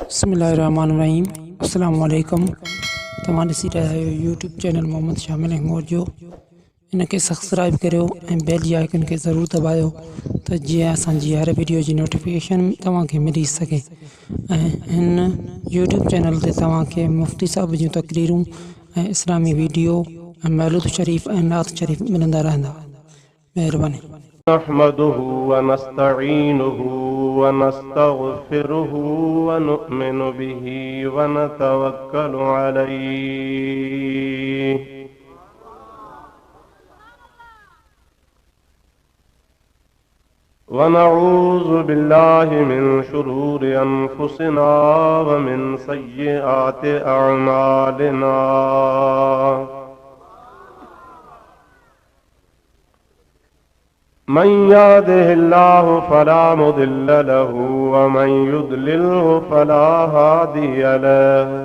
बिस्मिल्लाहिर्रहमानिर्रहीम। अस्सलाम वालेकुम। तव्हां ॾिसी रहिया आहियो यूट्यूब चैनल मोहम्मद शामिल हिंगोर जो। इनके सब्सक्राइब करियो ऐं बेल जी आइकन खे ज़रूरु दबायो त जीअं असांजी हर वीडियो जी नोटिफिकेशन तव्हांखे मिली सघे। ऐं हिन यूट्यूब चैनल ते तव्हांखे मुफ्ती साहब जूं तकरीरूं ऐं इस्लामी वीडियो ऐं मौलूद शरीफ़ ऐं नात शरीफ़ मिलंदा रहंदा। महिरबानी। नहमदुहु व नस्तईनुहु व नस्तगफिरुहु व नुअमिनु बिही व नतवक्कलु अलैहि व नऊज़ु बिल्लाहि मिन शुरूरि अनफुसिना व मिन सय्यिआति अअमालिना। मन यहदिहिल्लाहु फला मुदिल्ल लहु व मन युद्लिल्हु फला हादिय लहु।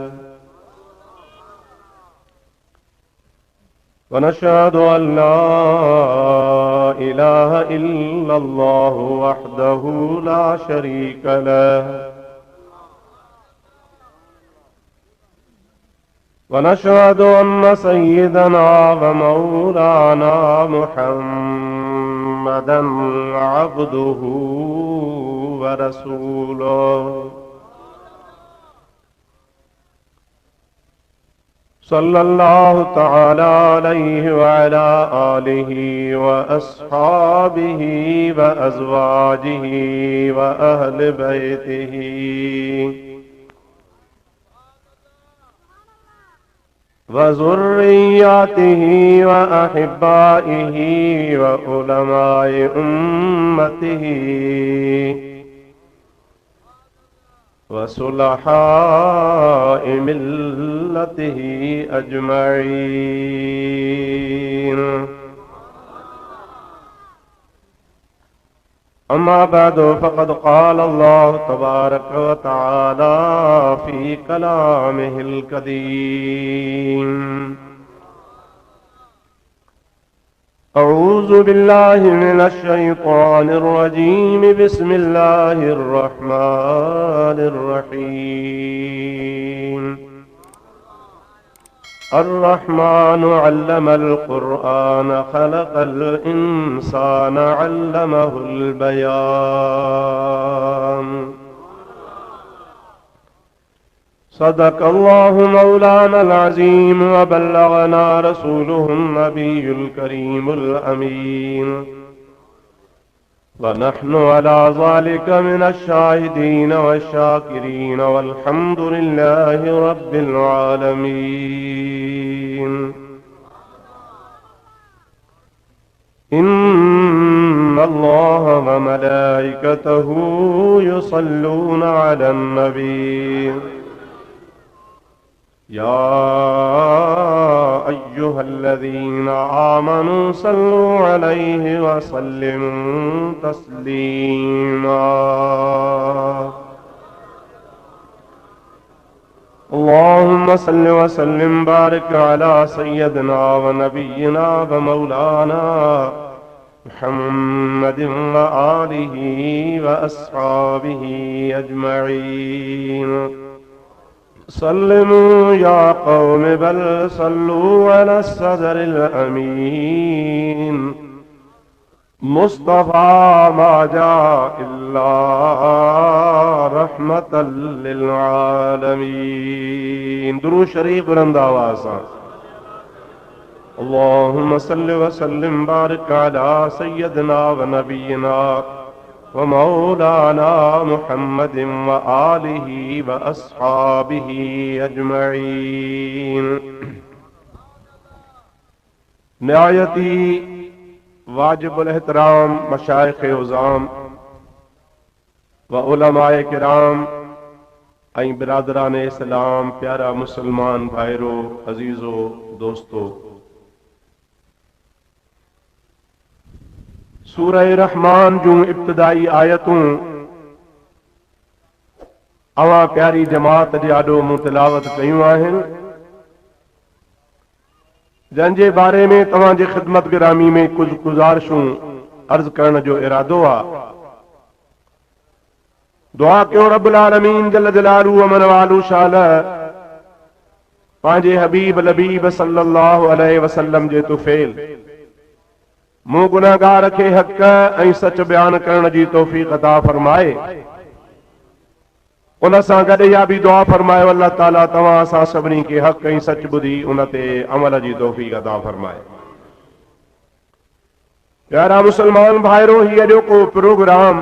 व नशहदु अन ला इलाहा इल्लल्लाहु वहदहु ला शरीक लहु व नशहदु अन्न सय्यदना व मौलाना मुहम्मदन अब्दुहु व रसूलुहु सल्लल्लाहु तआला अलैहि व अला आलिहि व अस्हाबिहि व अज़वाजिहि व अहलि बैतिहि व ज़ुर्रिय्यतिहि व अहिब्बाइहि व उलमाए उम्मतिहि व सुलहाए मिल्लतिहि अजमईन। अम्मा बअद फ़क़द क़ाल अल्लाहु तबारक व तआला फ़ी कलामिहिल कदीम। अऊज़ु बिल्लाहि मिनश शैतानिर रजीम। बिस्मिल्लाहिर रहमानिर रहीम। अर्रहमानु अल्लमल क़ुरआन ख़लक़ल इंसान अल्लमहुल बयान। सदक़ल्लाहु मौलानल अज़ीम व बल्लगना रसूलुहुन नबियुल करीमुल अमीन व नहनु अला ज़ालिका मिनश शाहिदीन वश्शाकिरीन वल्हम्दुलिल्लाहि रब्बिल आलमीन। इन्नल्लाह व मलाइकतहु युसल्लूना अलन नबी या अय्युहल्लज़ीना आमनू सल्लू अलैहि व सल्लिमू तस्लीमा। अल्लाहुम्मा सल्लि व सल्लिम बारिक अला सय्यदिना व नबिय्यिना व मौलाना मुहम्मदिन व आलिहि व अस्हाबिहि अजमईन। सल्लिमू या कौम बल सल्लू अला सदरिल अमीन। मुस्तफा मा जा इल्ला रहमतल लिल आलमीन। दुरूद शरीफ बुलंद आवाज़ से। अल्लाहुम्मा सल्लि व सल्लिम बारिक अला सय्यदिना व नबिय्यिना व मौलाना मुहम्मदिन व आलिहि व अस्हाबिहि अजमईन। निहायती वाजिबुल एहतराम मशाइख़ उज़ाम व उलमाए किराम ऐं बिरादरान इस्लाम, प्यारा मुसलमान भाइरो, अजीज़ो, दोस्तो, सूरह रहमान जूं इब्तिदाई आयतूं अवां प्यारी जमात जे आॾो मूं तिलावत कयूं आहिनि, जंहिंजे बारे में तव्हांजे ख़िदमत गिरामी में कुछ गुज़ारिशूं अर्ज़ करण जो इरादो आहे। दुआ क्यों रब्बुल आलमीन जल्ल जलालू अमन वालू शाल पांजे हबीब लबीब सल्लल्लाहु अलैहि वसल्लम जे तुफेल मूं गुनाहगार खे हक़ ऐं सच बयान करण जी तौफ़ीक़ अता फरमाए। उन सां गॾु इहा बि दुआ फरमायो अल्लाह ताला तव्हां असां सभिनी खे हक़ ऐं सच ॿुधी उन ते अमल जी तौफ़ीक़ अता फरमाए। प्यारा मुसलमान भाइरो, हीअ अॼोको प्रोग्राम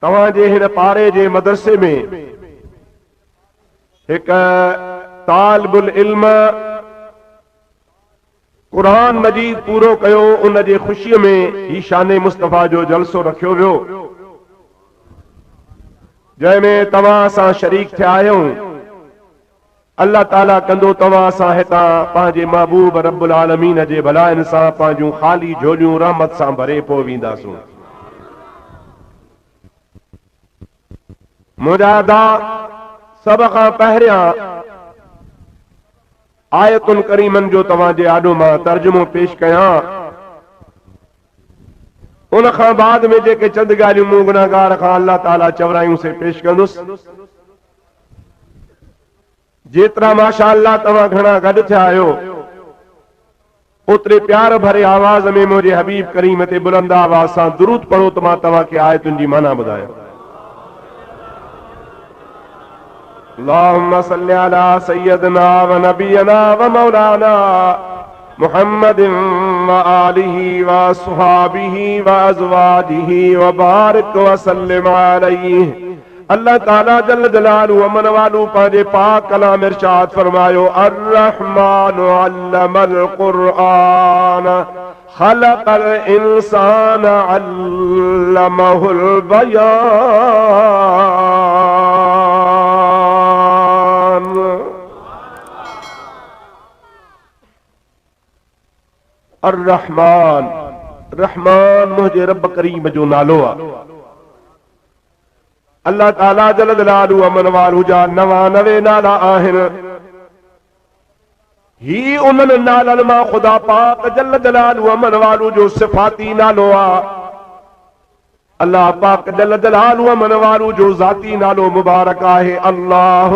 तव्हांजे हिन पारे जे मदरसे में हिकु तालिबुल इल्म कुरान मजीद पूरो कयो, उन जे ख़ुशीअ में ही शान मुस्तफ़ा जो जलसो रखियो वियो, जंहिंमें तव्हां सां शरीक थिया आहियूं। अल्लाह ताला कंदो तव्हां सां हितां पंहिंजे महबूब रब्बुल आलमीन जे भलाइनि सां पंहिंजूं ख़ाली झोलियूं रहमत सां भरे पोइ वेंदासूं। मुंहिंजा अदा सभ खां पहिरियां आयतुन करीमन जो तव्हांजे आॾो मां तर्जुमो पेश कयां, उन खां बाद में जेके चंद ॻाल्हियूं मूं गुनाहगार खां अल्लाह ताला चवरायूं से पेश कंदुसि। जेतिरा माशाअल्लाह तव्हां घणा गॾु थिया आहियो, ओतिरे प्यार भरे आवाज़ में मुंहिंजे हबीब करीम ते बुलंद आवाज़ सां दुरूद पढ़ो त मां तव्हांखे आयतुनि जी माना ॿुधायां। अल्लाहुम्मा सल्ली अला सय्यदना व नबियना व मौलाना मुहम्मदिन व आलिही व अस्हाबिही व अज़वाजिही व बारिक व सल्लिम अलैहि। अल्लाह ताला जल्ल जलालू अमन वालू पंहिंजे पाक कलाम इरशाद फरमायो, अर्रहमानु अल्लमल क़ुरआन खलक़ल इंसान अल्लमहुल बयान। अर्रहमान, रहमान मुंहिंजे रब करीम जो नालो आहे। अल्लाह ताला जल्ल जलालू अमन वालू जा 99 नाला आहिनि। ही उन्हनि नालनि मां ख़ुदा पाक जल्ल जलालू अमन वालू जो सिफ़ाती नालो आहे। अल्लाह पाक जल्ल जलालू अमन वालू जो ज़ाती नालो मुबारक आहे अल्लाह।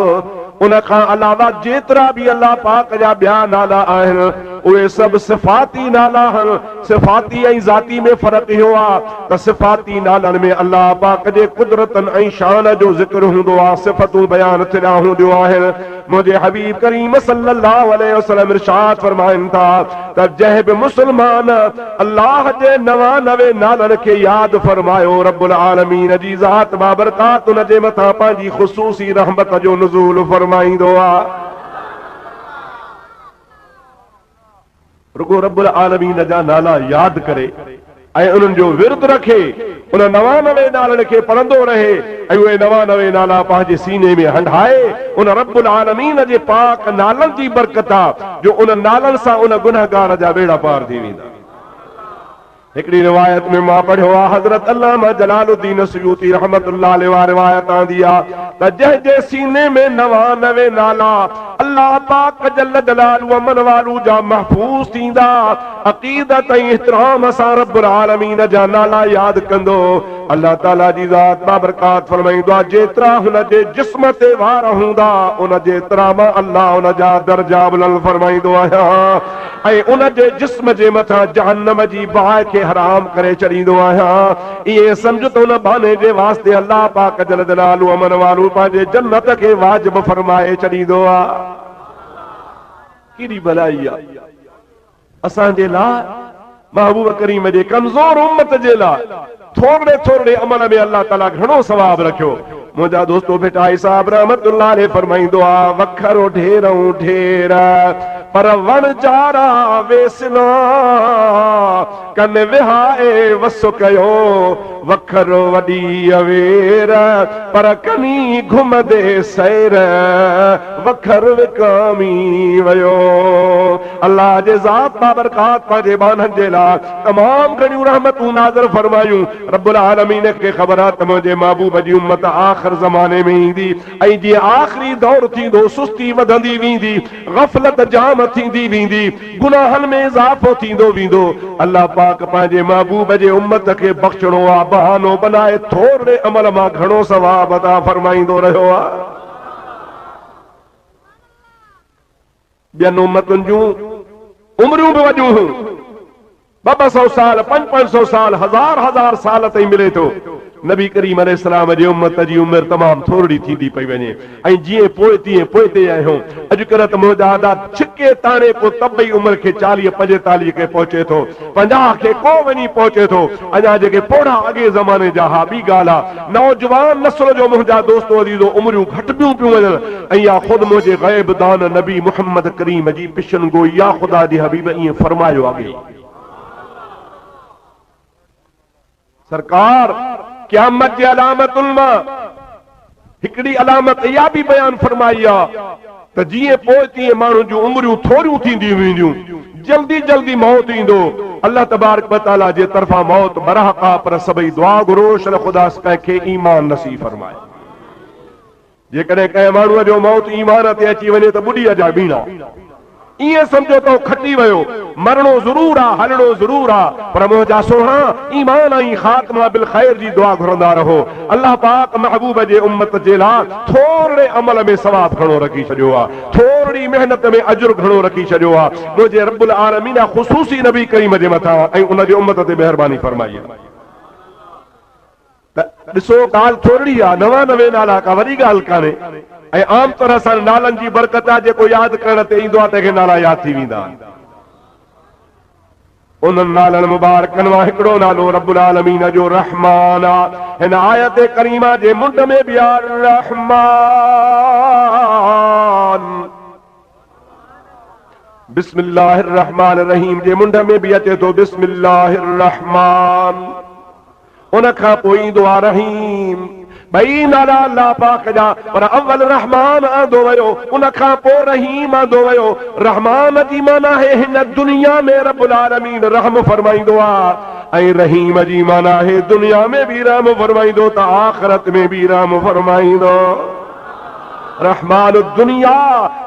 उन खां अलावा जेतिरा बि अल्लाह पाक जा ॿिया नाला आहिनि उहे सभु सिफ़ाती नाला आहिनि। सिफ़ाती ऐं ज़ाती में फ़र्क़ु इहो आहे त सिफ़ाती नालनि में अल्लाह पाक जे कुदरतनि ऐं शान जो ज़िक्र हूंदो आहे, सिफ़तूं बयान थिया हूंदियूं आहिनि। मुंहिंजे हबीब करीम सल्लल्लाहु अलैहि वसल्लम इरशाद फरमाइनि था त जंहिं बि मुस्लमान अल्लाह जे 99 नालनि खे यादि फरमायो, रब्बुल आलमीन जी ज़ात बाबरकात उन जे मथां पंहिंजी ख़ुसूसी रहमत जो नुज़ूल फरमाईंदो आहे। रुगो रब्बुल आलमीन जा नाला यादि करे ऐं उन्हनि जो विर्द रखे, उन 99 नालनि खे पढ़ंदो रहे ऐं उहे 99 नाला पंहिंजे सीने में हंढाए। उन रब्बुल आलमीन जे पाक नालनि जी बरकत आहे जो उन नालनि सां उन गुनहगार जा बेड़ा पार थी वेंदा। हिकिड़ी रिवायत में मां पढ़ियो आहे, हज़रत अल्लामा जलालुद्दीन सुयूती रहमतुल्लाह अलैहि वाह रिवायत आंदी आहे त जंहिंजे सीने में 99 नाला अल्लाह पाक जल्ल जलालू अमन वालू जा महफूज़ थींदा, अक़ीदत ऐं इहतराम सां रब्बुल आलमीन जा नाला यादि कंदो, अल्लाह ताला जी ज़ात बाबरकात फरमाईंदो आहे जेतिरा हुन जे जिस्म ते वार हूंदा उन जेतिरा मां अल्लाह उन जा दर्जा बुलंद फरमाईंदो आहियां ऐं उन जे जिस्म जे मथां जहन्नम जी बाहि खे हराम करे छॾींदो आहियां। इहे सम्झ त उन बहाने जे वास्ते अल्लाह पाक जल्ल जलालू अमन वालू पंहिंजे जन्नत खे वाजिब फरमाए छॾींदो आहे। केॾी भलाई आहे असांजे लाइ, महबूब करीम जे कमज़ोर उम्मत जे लाइ थोरे थोरे अमल में अल्लाह ताला घणो सवाब रखियो। मुंहिंजा दोस्तो बेटा साहब रहमतुल्लाह अलैहि फरमाईंदो आहे, वखरो ढेरूं ढेर पर वण चारा वेसना कन विहाए वस कयो, वखरो वॾी अवेर पर कनी घुमदे सैर वखर विकामी वियो। अल्लाह जे ज़ात बाबरकात पंहिंजे बाननि जे लाइ तमामु घणियूं रहमतूं नाज़िल फरमायूं। रब्बुल आलमीन खे ख़बर आहे त मुंहिंजे महबूब जी उम्मत आख़िर ज़माने में ईंदी ऐं जीअं आख़िरी दौर थींदो सुस्ती वधंदी वेंदी, ग़फ़लत जाम थींदी वेंदी, गुनाहनि में इज़ाफ़ो थींदो वेंदो। अल्लाह पाक पंहिंजे महबूब जे उम्मत खे बख़्शणो आहे, बहानो बनाए थोरे अमल मां घणो सवाब अता फरमाईंदो रहियो आहे। ॿियनि उम्मतुनि जूं उम्रियूं बि वॾियूं हुयूं, 200 साल, 500 साल, हज़ार साल ताईं मिले थो। नबी करीम अलैहिस्सलाम जी उम्मत जी उम्र तमाम थोड़ी थींदी पई वञे, ऐं जीअं पोइ तीअं पोइते आहियूं। अॼुकल्ह त मुंहिंजा आदा छिके ताणे को तबई उम्र खे 40-45 खे पहुचे थो, 50 खे को वञी पहुचे थो। अञा जेके पोड़ा अॻे ज़माने जा हा ॿी ॻाल्हि आहे, नौजवान नस्ल जो मुंहिंजा दोस्तो अज़ीज़ो उम्रियूं घटिबियूं पियूं वञनि। ऐं या ख़ुदि मुंहिंजे ग़ैब दान नबी मुहम्मद करीम जी पिशन गोई या ख़ुदा जी हबीब ईअं फरमायो आहे। सरकार क़यामत जी अलामतुनि मां हिकिड़ी अलामत इहा बि बयान फरमाई आहे त जीअं पोइ तीअं माण्हुनि जूं उम्रियूं थोरियूं थींदियूं वेंदियूं, जल्दी जल्दी मौत ईंदो। अल्लाह तबारक व तआला जे तरफ़ां मौत बरहक़ आहे, पर सभई दुआ घुरो शल ख़ुदा कंहिंखे ईमान नसीब फरमाए। जेकॾहिं कंहिं माण्हूअ जो मौत ईमान ते अची वञे त ॿुॾीअ जा बीणा ईअं सम्झो तो खटी वियो, मरणो ज़रूर आहे, हलणो ज़रूर आहे, पर मुंहिंजा सोहा ईमान ऐं ख़ात्मा बिल ख़ैर जी दुआ घुरंदा रहो। अल्लाह पाक महबूब जे उम्मत जे लाइ थोरे अमल में सवाब घणो रखी छॾियो आहे, थोरी मेहनत में अजुर घणो रखी छॾियो आहे। मुंहिंजे रब्बुल आलमीन ख़ुसूसी नबी करीम जे मथां ऐं उन जे उम्मत ते महिरबानी फरमाई आहे। ॾिसो ॻाल्हि थोरी आहे, 99 नाला का वॾी ॻाल्हि कान्हे। ऐं आम तरह सां नालनि जी बरकत आहे, जेको यादि करण ते ईंदो आहे तंहिंखे नाला यादि थी वेंदा आहिनि। उन्हनि नालनि मुबारकनि मां हिकिड़ो नालो रब्बुल आलमीन जो रहमान आहे। हिन आयत करीमा जे मुंड में बि आहे रहमान, बिस्मिल्लाहिर रहमानिर रहीम जे मुंड में बि अचे थो बिस्मिल्लाहिर रहमान, उन खां पोइ ईंदो आहे रहीम। ॿई नाला अल्लाह पाक जा, पर अव्वल रहमान आंदो वियो, उन खां पोइ रहीम आंदो वियो। रहमान जी माना है हिन दुनिया में रब्बुल आलमीन रहम फरमाईंदो आहे, ऐं रहीम जी माना है दुनिया में भी रहम फरमाईंदो त आखिरत में भी रहम फरमाईंदो। रहमान दुनिया,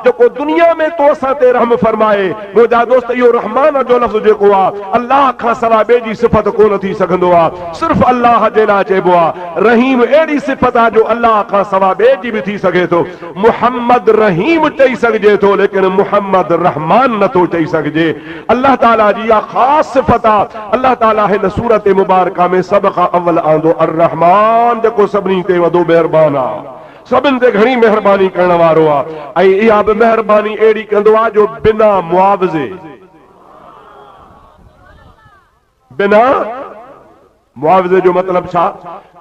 जेको दुनिया में तो असां ते रहम फरमाए। मुंहिंजा दोस्त, इहो रहमान जो लफ़्ज़ जेको आहे अल्लाह खां सवाइ ॿिए जी सिफ़त कोन थी सघंदो आहे, सिर्फ़ अल्लाह जे लाइ चइबो आहे। रहीम अहिड़ी सिफ़त आहे जो अल्लाह खां सवाइ ॿिए जी बि थी सघे थो। मुहम्मद रहीम चई सघिजे थो, लेकिन मुहम्मद रहमान नथो चई सघिजे। अल्लाह ताला जी इहा ख़ासि सिफ़त आहे। अल्लाह ताला हिन सूरत मुबारका में सभ खां अव्वल आंदो अर रहमान, जेको सभिनी ते वॾो महिरबान आहे, सभिनि ते घणी महिरबानी करण वारो आहे। ऐं इहा बि महिरबानी अहिड़ी कंदो आहे जो बिना मुआवज़े, बिना मुआवज़े जो मतिलबु छा?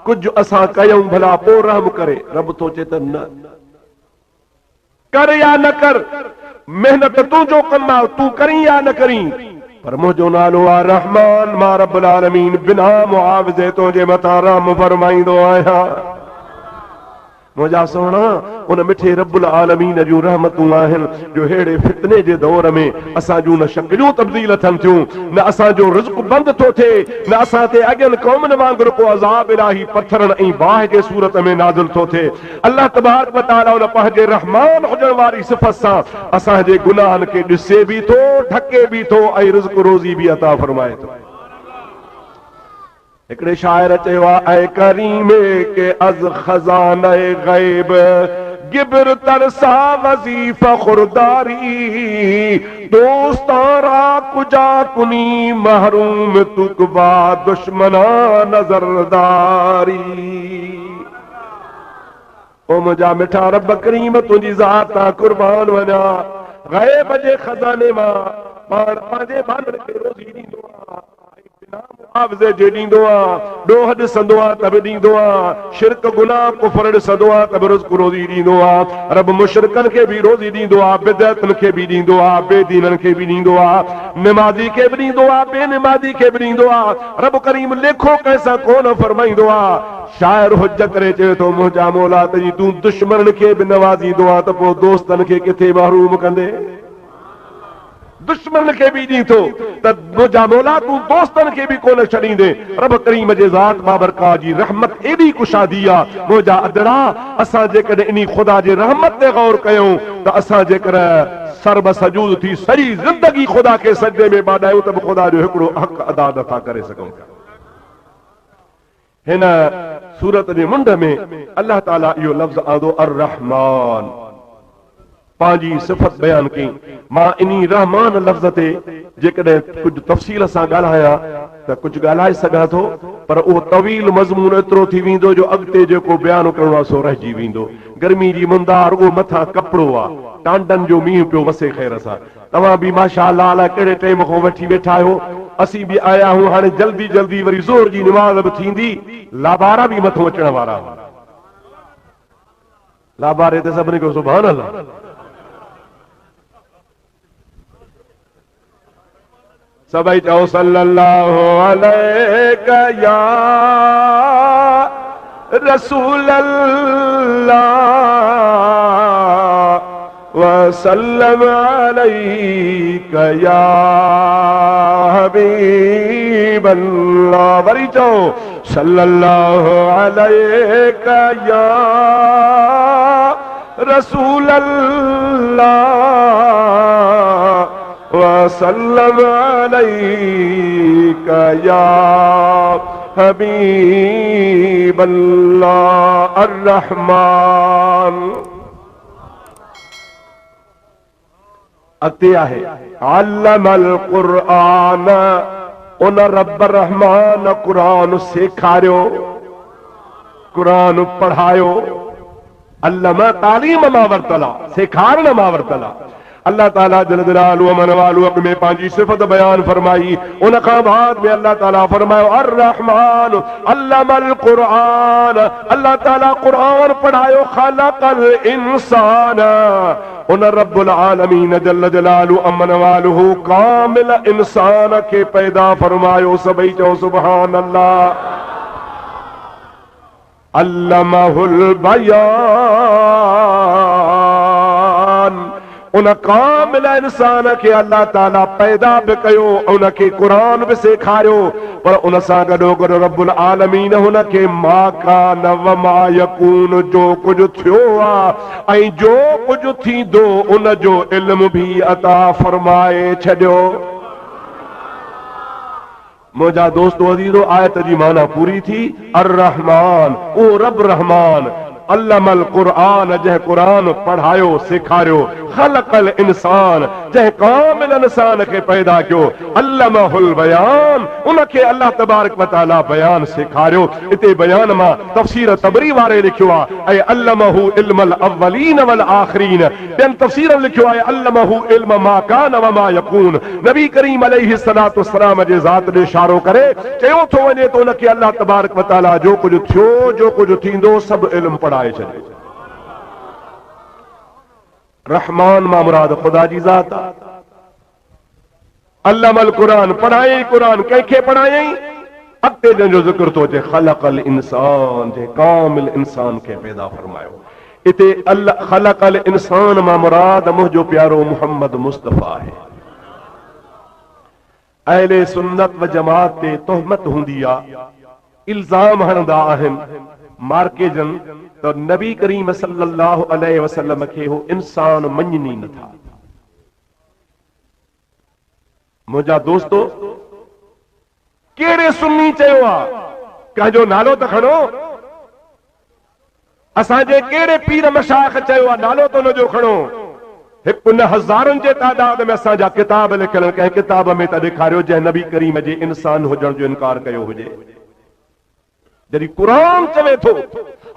कुझु असां कयूं भला पोइ रहम करे, रब थो चए त न कर या न कर, मेहनत तूं जो कंदा तूं करी या न करी, पर मुंहिंजो नालो आहे रहमान। मां रब्बुल आलमीन बिना मुआवज़े तुंहिंजे मथां रहम फरमाईंदो आहियां। मुंहिंजा सोना, उन मिठे रब्बुल आलमीन जूं रहमतूं आहिनि जो अहिड़े फितने जे दौर में असां जूं न शकिलूं तब्दील थियनि थियूं, न असांजो रिज़्क़ बंदि थो थिए, न असां ते अॻियनि क़ौमनि वांगुरु को अज़ाब इलाही पत्थरनि ऐं बाहि जे सूरत में नाज़िल थो थिए। अल्लाह तबारक व तआला उन पंहिंजे रहमान हुजण वारी सिफ़त सां असांजे गुनाहनि खे ॾिसे बि थो, ढके बि थो, ऐं रिज़्क़ रोज़ी बि अता फरमाए थो। हिकिड़े शाइर चयो आहे, ऐ करीमे के अज़ खज़ाने ग़ैब गिबर तरसा वज़ीफ़ा खुरदारी, दोस्तारा कुजा कुनी महरूम तुकबा दुश्मना नजरदारी। ओ मुंहिंजा मिठा रब करीम, तुंहिंजी ज़ात तां कुर्बान वञा। ग़ैब जे खज़ाने मां पाण पंहिंजे माननि खे रोज़ी ॾींदो आहे, मुआवज़े जे ॾींदो आहे, ॾोह ॾिसंदो आहे त बि ॾींदो आहे, शिरक गुनाह कुफर ॾिसंदो आहे त बि रिज़्क़ रोज़ी ॾींदो आहे। रब मुशरिकनि खे बि रोज़ी ॾींदो आहे, बिदअतनि खे बि ॾींदो आहे, बेदीननि खे बि ॾींदो आहे, निमाज़ी खे बि ॾींदो आहे, बेनिमाज़ी खे बि ॾींदो आहे। रब करीम लेखो कंहिंसां कोन फरमाईंदो आहे। शाइर हुज करे चए थो, मुंहिंजा मौला तजी तूं दुश्मन खे बि नवाज़ींदो आहे त पोइ दोस्तनि खे किथे महरूम कंदे? दुश्मन खे भी दी थो त मुंहिंजा मौला तूं दोस्तन खे भी कोन छॾींदे। रब करीम जे ज़ात बाबरका जी रहमत एॾी कुशादी आहे मुंहिंजा अदड़ा। असां जेकॾहिं इन खुदा जे रहमत ते गौर कयूं त असां जेकर सर्ब सजूद थी सॼी ज़िंदगी खुदा खे सजदे में बाॾायूं त बि खुदा जो हिकिड़ो हक़ अदा नथा करे सघूं। हिन सूरत जे मुंड में अल्लाह ताला इहो लफ़्ज़ आंदो अर रहमान पंहिंजी सिफ़त बयान कई। मां इन्ही रहमान लफ़्ज़ ते जेकॾहिं कुझु तफ़सील सां ॻाल्हायां त कुझु ॻाल्हाए सघां थो, पर उहो तवील मज़मून एतिरो थी वेंदो जो अॻिते जेको बयानु करणो आहे सो रहिजी वेंदो। गर्मी जी मुंदार उहो मथां कपिड़ो आहे, टांडनि जो मींहुं पियो वसे ख़ैर सां। तव्हां बि माशा अल्लाह अलाए कहिड़े टाइम खां वठी वेठा आहियो। असीं बि आया आहियूं, हाणे जल्दी जल्दी वरी ज़ोर जी निमाज़ बि थींदी। लाबारा बि मथां अचण वारा, लाबारे ते सभिनी खे सुभान अल्लाह। सभई चओ सल्लल्लाहु अलैका या रसूल अल्लाह वसल्लम अलैका या हबीब अल्लाह। वरी चओ सल्लल्लाहु अलैका या रसूल अल्लाह वसल्लम अलैका या हबीब अल्लाह। अर रहमान अते आहे अल्लमल क़ुरआन, उन रब रहमान क़ुरान सेखारियो, क़ुरान पढ़ायो। अल्लम तालीम मां वरतला, सेखारण मां वरतला। अल्लाह ताला जल जलालहु अमन वालू में पंहिंजी सिफ़त बयान फरमाई। उन खां बाद में अल्लाह ताला फरमायो अर रहमान अल्लमल क़ुरआन, अल्लाह ताला क़ुरान पढ़ायो। ख़लक़ल इंसान, उन रब्बुल आलमीन जल जलालहु अमन वालू कामिल इंसान खे पैदा फरमायो। सभई चओ सुभान अल्लाह। अल्लमहुल बयान, उन कामिल इंसान खे अल्लाह ताला पैदा बि कयो, उनखे क़ुरान बि सेखारियो। पर उन सां गॾो गॾु रब्बुल आलमीन हुनखे मा कान व मा यकून, जो कुझु थियो आहे ऐं जो कुझु थींदो उन जो इल्म बि अता फरमाए छॾियो। मुंहिंजा दोस्तो अज़ीज़ो, आयत जी माना पूरी थी। अर रहमान, ओ रब रहमान। अल्लमल क़ुरआन, जंहिं क़ुरान पढ़ायो सेखारियो। ख़लक़ल इंसान, जंहिं कामिल इंसान खे पैदा कयो। अल्लमहुल बयान, उनखे अल्लाह तबारक व तआला बयान सेखारियो। हिते बयान मां तफ़सीर तबरी वारे लिखियो आहे ऐं अल्लमहु इल्मल अव्वलीन वल आख़िरीन। ॿियनि तफ़सीरनि लिखियो आहे अल्लमहु इल्म मा कान व मा यकून। नबी करीम अलैहिस्सलातु वस्सलाम जे ज़ात ॾे इशारो करे चयो थो वञे त उनखे अल्लाह तबारक व तआला जो कुझु थियो, जो कुझु थींदो सभु इल्म पढ़ाए छॾे। रहमान मां मुराद खुदा जी ज़ात आहे। अल्लमल क़ुरान, पढ़ायई क़ुरान, कंहिंखे पढ़ायई? अॻिते जंहिंजो ज़िक्र थो अचे ख़लक़ल इंसान, जे कामिल इंसान खे पैदा फरमायो। हिते ख़लक़ल इंसान मां मुराद मुंहिंजो प्यारो मोहम्मद मुस्तफ़ा आहे। अहले सुन्नत व जमात ते तोहमत हूंदी आहे, इल्ज़ाम हणंदा आहिनि मार्केजन त नबी करीम सल्लल्लाहु अलैहि वसल्लम खे हो इंसान मञनी नथा। मुंहिंजा दोस्तो, कहिड़े सुन्नी चयो आहे? कंहिंजो नालो त खणो। असांजे कहिड़े पीर मशाइख चयो आहे? नालो त हुनजो खणो। हिकु न हज़ारनि जे तादाद में असांजा किताब लिखियल, कंहिं किताब में त ॾेखारियो जंहिं नबी करीम जे इंसान हुजण जो इनकार कयो हुजे। जॾहिं क़ुरान चवे थो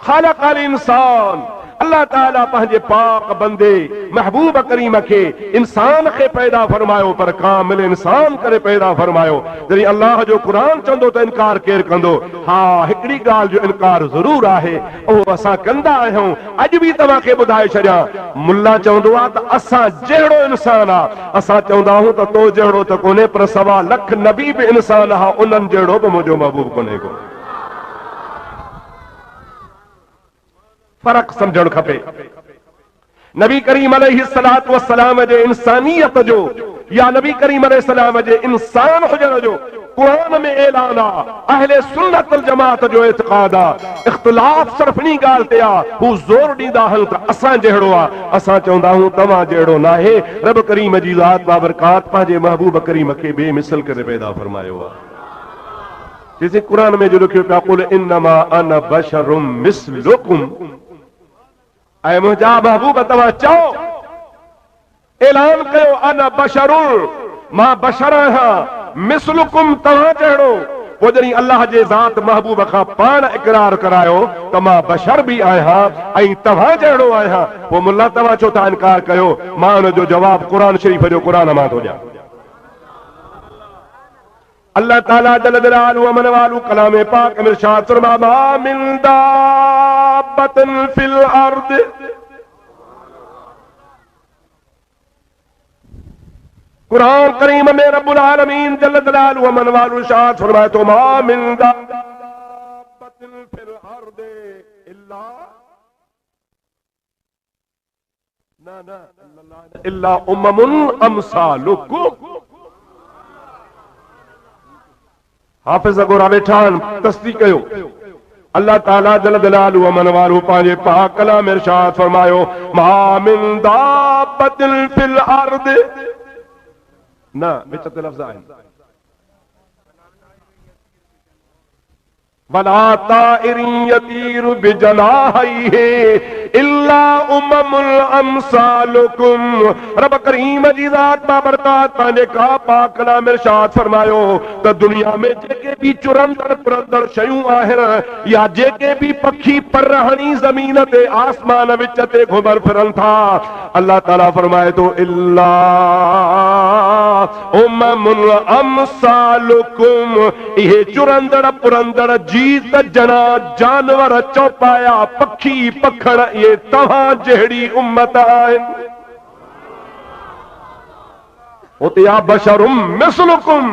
ख़लक़ल इंसान, अल्लाह ताला पंहिंजे पाक बंदे महबूब करीम खे इंसान खे पैदा फरमायो, पर कामिल इंसान करे पैदा फरमायो। जॾहिं अल्लाह जो क़ुरान चवंदो त इनकार केरु कंदो? हा, हिकिड़ी ॻाल्हि जो इनकार ज़रूर आहे, उहो असां कंदा आहियूं। अॼु बि तव्हांखे ॿुधाए छॾियां, मुल्ला चवंदो आहे त असां जहिड़ो इंसान आहे। असां चवंदा आहियूं त तो जहिड़ो त कोन्हे, पर 1.25 लख नबी बि इंसान आहे, उन्हनि जहिड़ो बि मुंहिंजो महबूब कोन्हे को। फर्क समझण खपे। नबी करीम अलैहिस्सलातु वस्सलाम जे इंसानियत जो या नबी करीम अलैहिस्सलाम जे इंसान हुजण जो कुरान में ऐलान आ, अहले सुन्नत वल जमात जो एतिक़ाद आ। इख्तिलाफ सिर्फ नी ॻाल्हि ते आ, हू ज़ोर ॾींदा आहिनि त असां जहिड़ो आ, असां चवंदा आहियूं तव्हां जहिड़ो नाहे। रब करीम जी ज़ात बाबरकात पंहिंजे महबूब करीम खे बेमिसल करे पैदा फरमायो आ। जैसे कुरान में जो लिखियो पिया कुल इन्नमा अना बशरुम मिस्लुकुम, ऐं मुंहिंजा महबूब तव्हां चओ, ऐलान कयो अना बशरुन, मां बशर आहियां, मिस्लुकुम तव्हां जहिड़ो। पोइ जॾहिं अल्लाह जे ज़ात महबूब खां पाण इक़रार करायो त मां बशर बि आहियां ऐं तव्हां जहिड़ो आहियां, पोइ मुल्ला तव्हां छो था इनकार कयो? मां हुन जो जवाब कुरान शरीफ़ जो कुरान मां थो ॾियां। अल्लाह ताला जल जलालहु व मन वालू कलाम पाक में इरशाद फरमा मा मिन दाब्बतिन फिल अर्द, कुरान करीम में रब्बुल आलमीन जल जलालहु व मन वालू इरशाद फरमाए तो मा मिन दाब्बतिन फिल अर्द इल्ला इल्ला उम्ममुन अमसालुकुम। हाफिज़ अगोरा वेठान तस्दीक कयो। अल्लाह ताला जल जलालहु व मन वालू पंहिंजे पाक कलाम में इरशाद फरमायो मा मिन दाब्बतिन फिल अर्द, ना विच ते लफ्ज़ आहिनि, वला ताइरिन यतीरु बिजनाहिही इल्ला उम्ममुल अमसालुकुम। रब करीम जी ज़ात बाबरकात पंहिंजे का पाक कलाम में इरशाद फरमायो त दुनिया में जेके भी चुरंदड़ पुरंदड़ शयूं आहिनि या जेके भी पखी परहणी ज़मीन ते आसमान विच ते घुमर फिरन था, अल्लाह ताला फरमाए तो इल्ला उम्ममुल अमसालुकुम, इहे चुरंदड़ पुरंदड़ जीत जना जानवर चौपाया पखी पखड़ ये तव्हां जहिड़ी उम्मत आहिनि। उते या बशरुम मिस्लुकुम,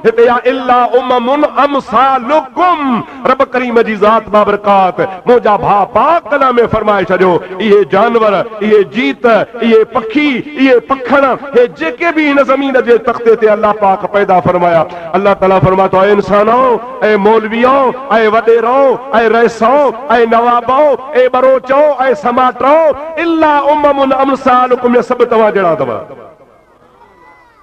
हिते या इल्ला उम्ममुन अमसालुकुम। रब करीम जी ज़ात बाबरकात मुंहिंजा भाउ पाक कलाम में फरमाए छॾियो इहे जानवर, इहे जीत, इहे पखी, इहे पखण, हे जेके भी हिन ज़मीन जे तख़्ते ते अल्लाह पाक पैदा फरमाया, अल्लाह ताला फरमातो ऐ इंसानो, ऐ मौलवियो, ऐ वॾेरो, ऐ रईसो, ऐ नवाबो, ऐ बरोचो, ऐ समाटो, इल्ला उम्ममुन अमसालुकुम, ये सभु तव्हां जहिड़ा अथव।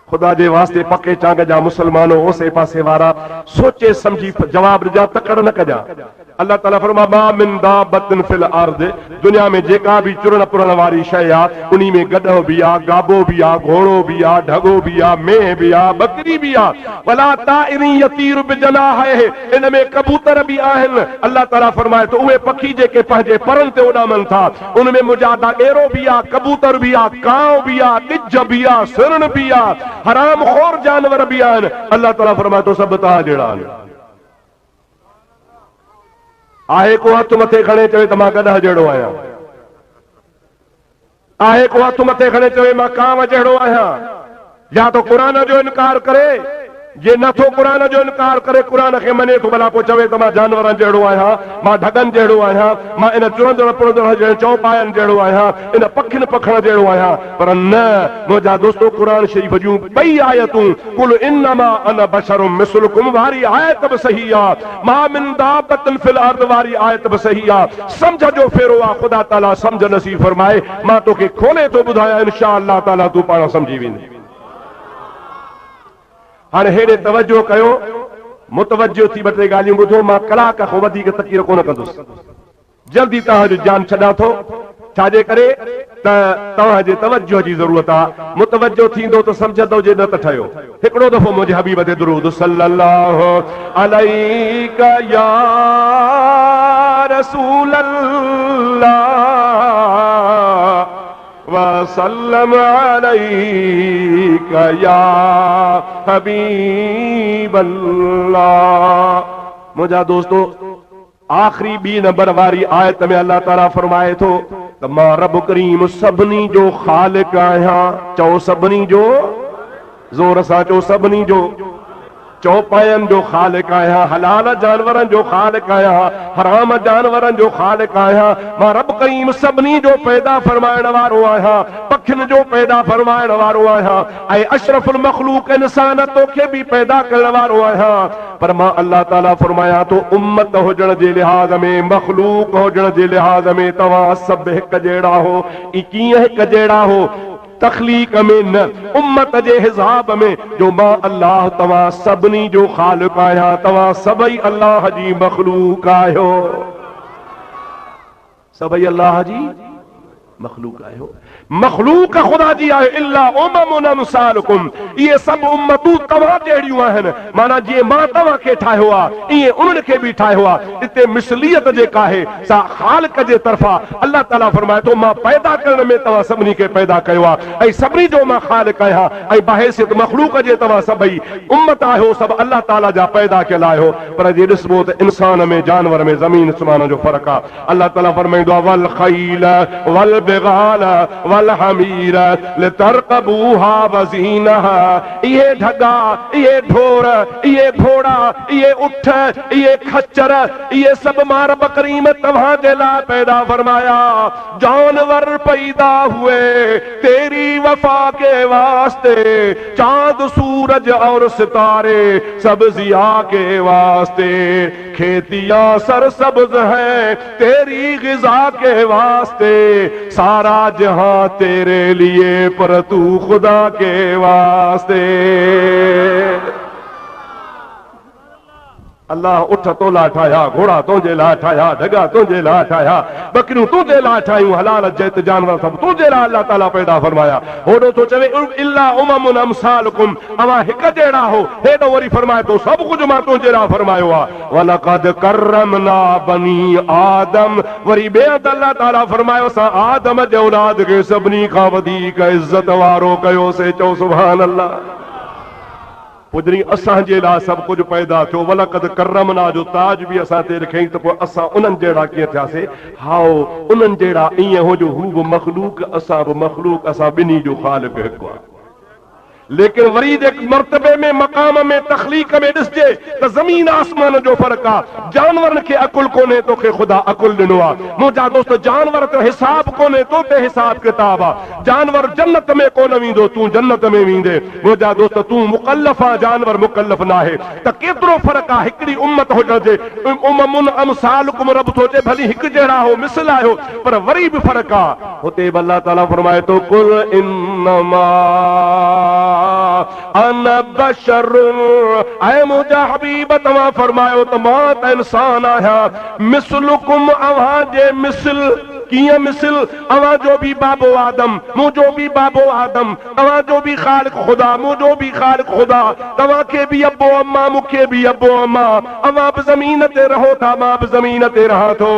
खुदा जे वास्ते पके चांग जा मुसलमानों ओसे पासे वारा सोचे समझी जवाब ॾिजा, तकड़ न कजा। अल्लाह ताला फरमा मा मिन दाब्बतिन फिल अर्द, दुनिया में जेका भी चुरण पुरण वारी शय आ उन्हीं में गधो भी आ, गाबो भी आ, घोड़ो भी आ, ढगो भी आ, मेह भी आ, बकरी भी आ, वला ताइरिन यतीरु बिजनाहिही, इन में कबूतर भी आहिनि। अल्लाह ताला फरमाए तो उहे पखी जेके पंहिंजे परनि ते उॾामनि था उनमें मुजादा एरो भी आ, कबूतर भी आ, कांव भी आ, ॾिज भी आ, सिरण भी आ, हराम खोर जानवर भी आहिनि। अल्लाह ताला फरमाए तो सभु तव्हां जहिड़ा आहिनि। आहे को हथ मथे खणे चवे त मां गधा जहिड़ो आहियां, आहे को हथ मथे खणे चवे मां कांव जहिड़ो आहियां, या तो कुरान जो इनकार करे, जे नथो कुरान जो इनकार करे कुरान खे मने थो भला पोइ चवे त मां जानवरनि जहिड़ो आहियां, मां ढगनि जहिड़ो आहियां, मां इन चुरंदड़ पुरंदड़ चौपायनि जहिड़ो आहियां, इन पखियुनि पखण जहिड़ो आहियां। पर न मुंहिंजा दोस्तो, कुरान शरीफ़ जूं ॿई आयतूं कुल इन्नमा अना बशरुम मिस्लुकुम वारी आयत बि सही आहे, मा मिन दाब्बतिन फिल अर्द वारी आयत बि सही आहे। समझ जो फेरो आहे, ख़ुदा ताला समझ नसीब फरमाए। मां तोखे खोले थो ॿुधायां, इंशा अल्लाह ताला तूं पाण समझी वेंदी। हाणे हेॾे तवजो कयो, मुतवजो थी ॿ टे ॻाल्हियूं ॿुधो। मां कलाक खां वधीक तकीर कोन कंदुसि, जल्दी तव्हांजो जान छॾां थो, छाजे करे त तव्हांजे तवजो जी ज़रूरत आहे। मुतवजो थींदो त सम्झंदो, जे न त ठहियो। हिकिड़ो दफ़ो मुंहिंजे हबीब ते दुरूद सल्लल्लाहु अलैका या रसूल अल्लाह वसल्लम अलैका या हबीब अल्लाह। मुंहिंजा दोस्तों, आखिरी 2 नंबर वारी आयत में अल्लाह ताला फरमाए थो त मां रब करीम सभिनी जो ख़ालिक आहियां। चओ सभिनी जो, ज़ोर सां चओ सभिनी जो। चौपायन जो ख़ालिक़ आहियां, हलाल जानवरनि जो ख़ालिक़ आहियां, हराम जानवरनि जो ख़ालिक़ आहियां। मां रब करीम सभिनी जो पैदा फरमाइण वारो आहियां, पखियुनि जो पैदा फरमाइण वारो आहियां, ऐं अशरफुल मखलूक इंसान तोखे बि पैदा करण वारो आहियां। पर मां अल्लाह ताला फरमायां तो उम्मत हुजण जे लिहाज़ में, मखलूक हुजण जे लिहाज़ में तव्हां सभु हिक जहिड़ा हो। कीअं हिक जहिड़ा हो? तखलीक में न, उम्मत जे हिसाब में। जो मां अल्लाह तव्हां सभिनी जो ख़ालिक़ आहियां, तव्हां सभई अल्लाह जी मखलूक आहियो, सभई अल्लाह जी मखलूक आहियो। मखलूक ख़ुदा जी आहे। इल्ला उममुन अमसालुकुम, इहे सभु उम्मतूं तव्हां जहिड़ियूं आहिनि। माना जीअं मां तव्हां खे ठाहियो आहे, ईअं उन्हनि खे बि ठाहियो आहे। हिते मिसलियत जेका आहे सा ख़ालिक़ जे तरफ़ां अल्लाह ताला फरमाए थो मां पैदा करण में तव्हां सभिनी खे पैदा कयो आहे, ऐं सभिनी जो मां ख़ालिक़ आहियां, ऐं बहैसियत मखलूक जे तव्हां सभई उम्मत आहियो, सभु अल्लाह ताला जा पैदा कयल आहियो। पर जे ॾिसबो त इंसान में, जानवर में ज़मीन आसमान जो फ़र्क़ु आहे। अल्लाह ताला फरमाईंदो आहे वल खैल वल बिगाल वल हमीर लितरकबूहा वज़ीनहा, इहे ढगा, इहे ढोर, इहे घोड़ा, इहे उठ, इहे खच्चर, इहे सभु मां रब करीम तव्हां जे लाइ पैदा फरमाया। जानवर पैदा हुए तेरी वफा के वास्ते, चांद सूरज और सितारे सब जिया के वास्ते, खेतियां सरसब्ज हैं तेरी ग़िज़ा के वास्ते, सारा जहां तेरे लिए पर तू खुदा के वास्ते। अल्लाह उठ तो ला ठाया, घोड़ा तुंहिंजे लाइ ठाया, ढगा तुंहिंजे लाइ ठाया, बकरियूं तुंहिंजे लाइ ठाहियूं, हलाल जैत जानवर सभु तुंहिंजे लाइ अल्लाह ताला पैदा फरमाया। होॾो तो चवे इल्ला उममुन अमसालुकुम, अवां हिक जहिड़ा हो। हेॾो वरी फरमाए थो सभु कुझु मां तुंहिंजे लाइ फरमायो आहे। वलक़द करमना बनी आदम, वरी ॿिए हंधि अल्लाह ताला फरमायो असां आदम जे औलाद खे सभिनी खां वधीक इज़त वारो कयोसीं। चओ सुभान अल्लाह। पुजरी असांजे लाइ सभु कुझु पैदा थियो। वलक़द करमना जो ताज बि असां ते रखई त पोइ असां उन्हनि जहिड़ा कीअं थियासीं? हाओ उन्हनि जहिड़ा ईअं हो जो हू बि मखलूक, असां बि मखलूक, असां ॿिन्ही जो ख़ालिक़ हिकु आहे। लेकिन वरी मर्तबे में, मक़ाम में, तख़लीक में ॾिसजे त ज़मीन आसमान जो फ़र्क़ु आहे। जानवरनि खे अकुल कोन्हे, तोखे ख़ुदा अकुल ॾिनो आहे। मुंहिंजा दोस्त, जानवर ते हिसाब कोन्हे, तो ते हिसाब किताब आहे। जानवर जन्नत में कोन वेंदो, तूं जन्नत में वेंदे। मुंहिंजा दोस्त, तूं मुकल्लफ़ आहे, जानवर मुकल्लफ़ न आहे। त केतिरो फ़र्क़ु आहे हिकिड़ी उम्मत हुजण जे। उममुन अमसालुकुम, रब थो चए भली हिकु जहिड़ा हो, मिसल आहियो, पर वरी बि फ़र्क़ु आहे। हुते बि अल्लाह ताला फरमाए थो कुल इन्नमा अना बशरुन, ऐ मुंहिंजा हबीब तव्हां फरमायो त मां त इंसान आहियां, मिसलुकुम, अव्हां जे मिसल। कीअं मिसल? अवां जो भी बाबो आदम, मुझो भी बाबो आदम, तव्हां जो भी ख़ालिक़ खुदा, मुझो भी ख़ालिक़ खुदा। तव्हां के भी अब्बो अम्मा, मूंखे भी अब्बो अम्मा। अवां बि ज़मीन ते रहो था, मां बि ज़मीन ते रहां थो,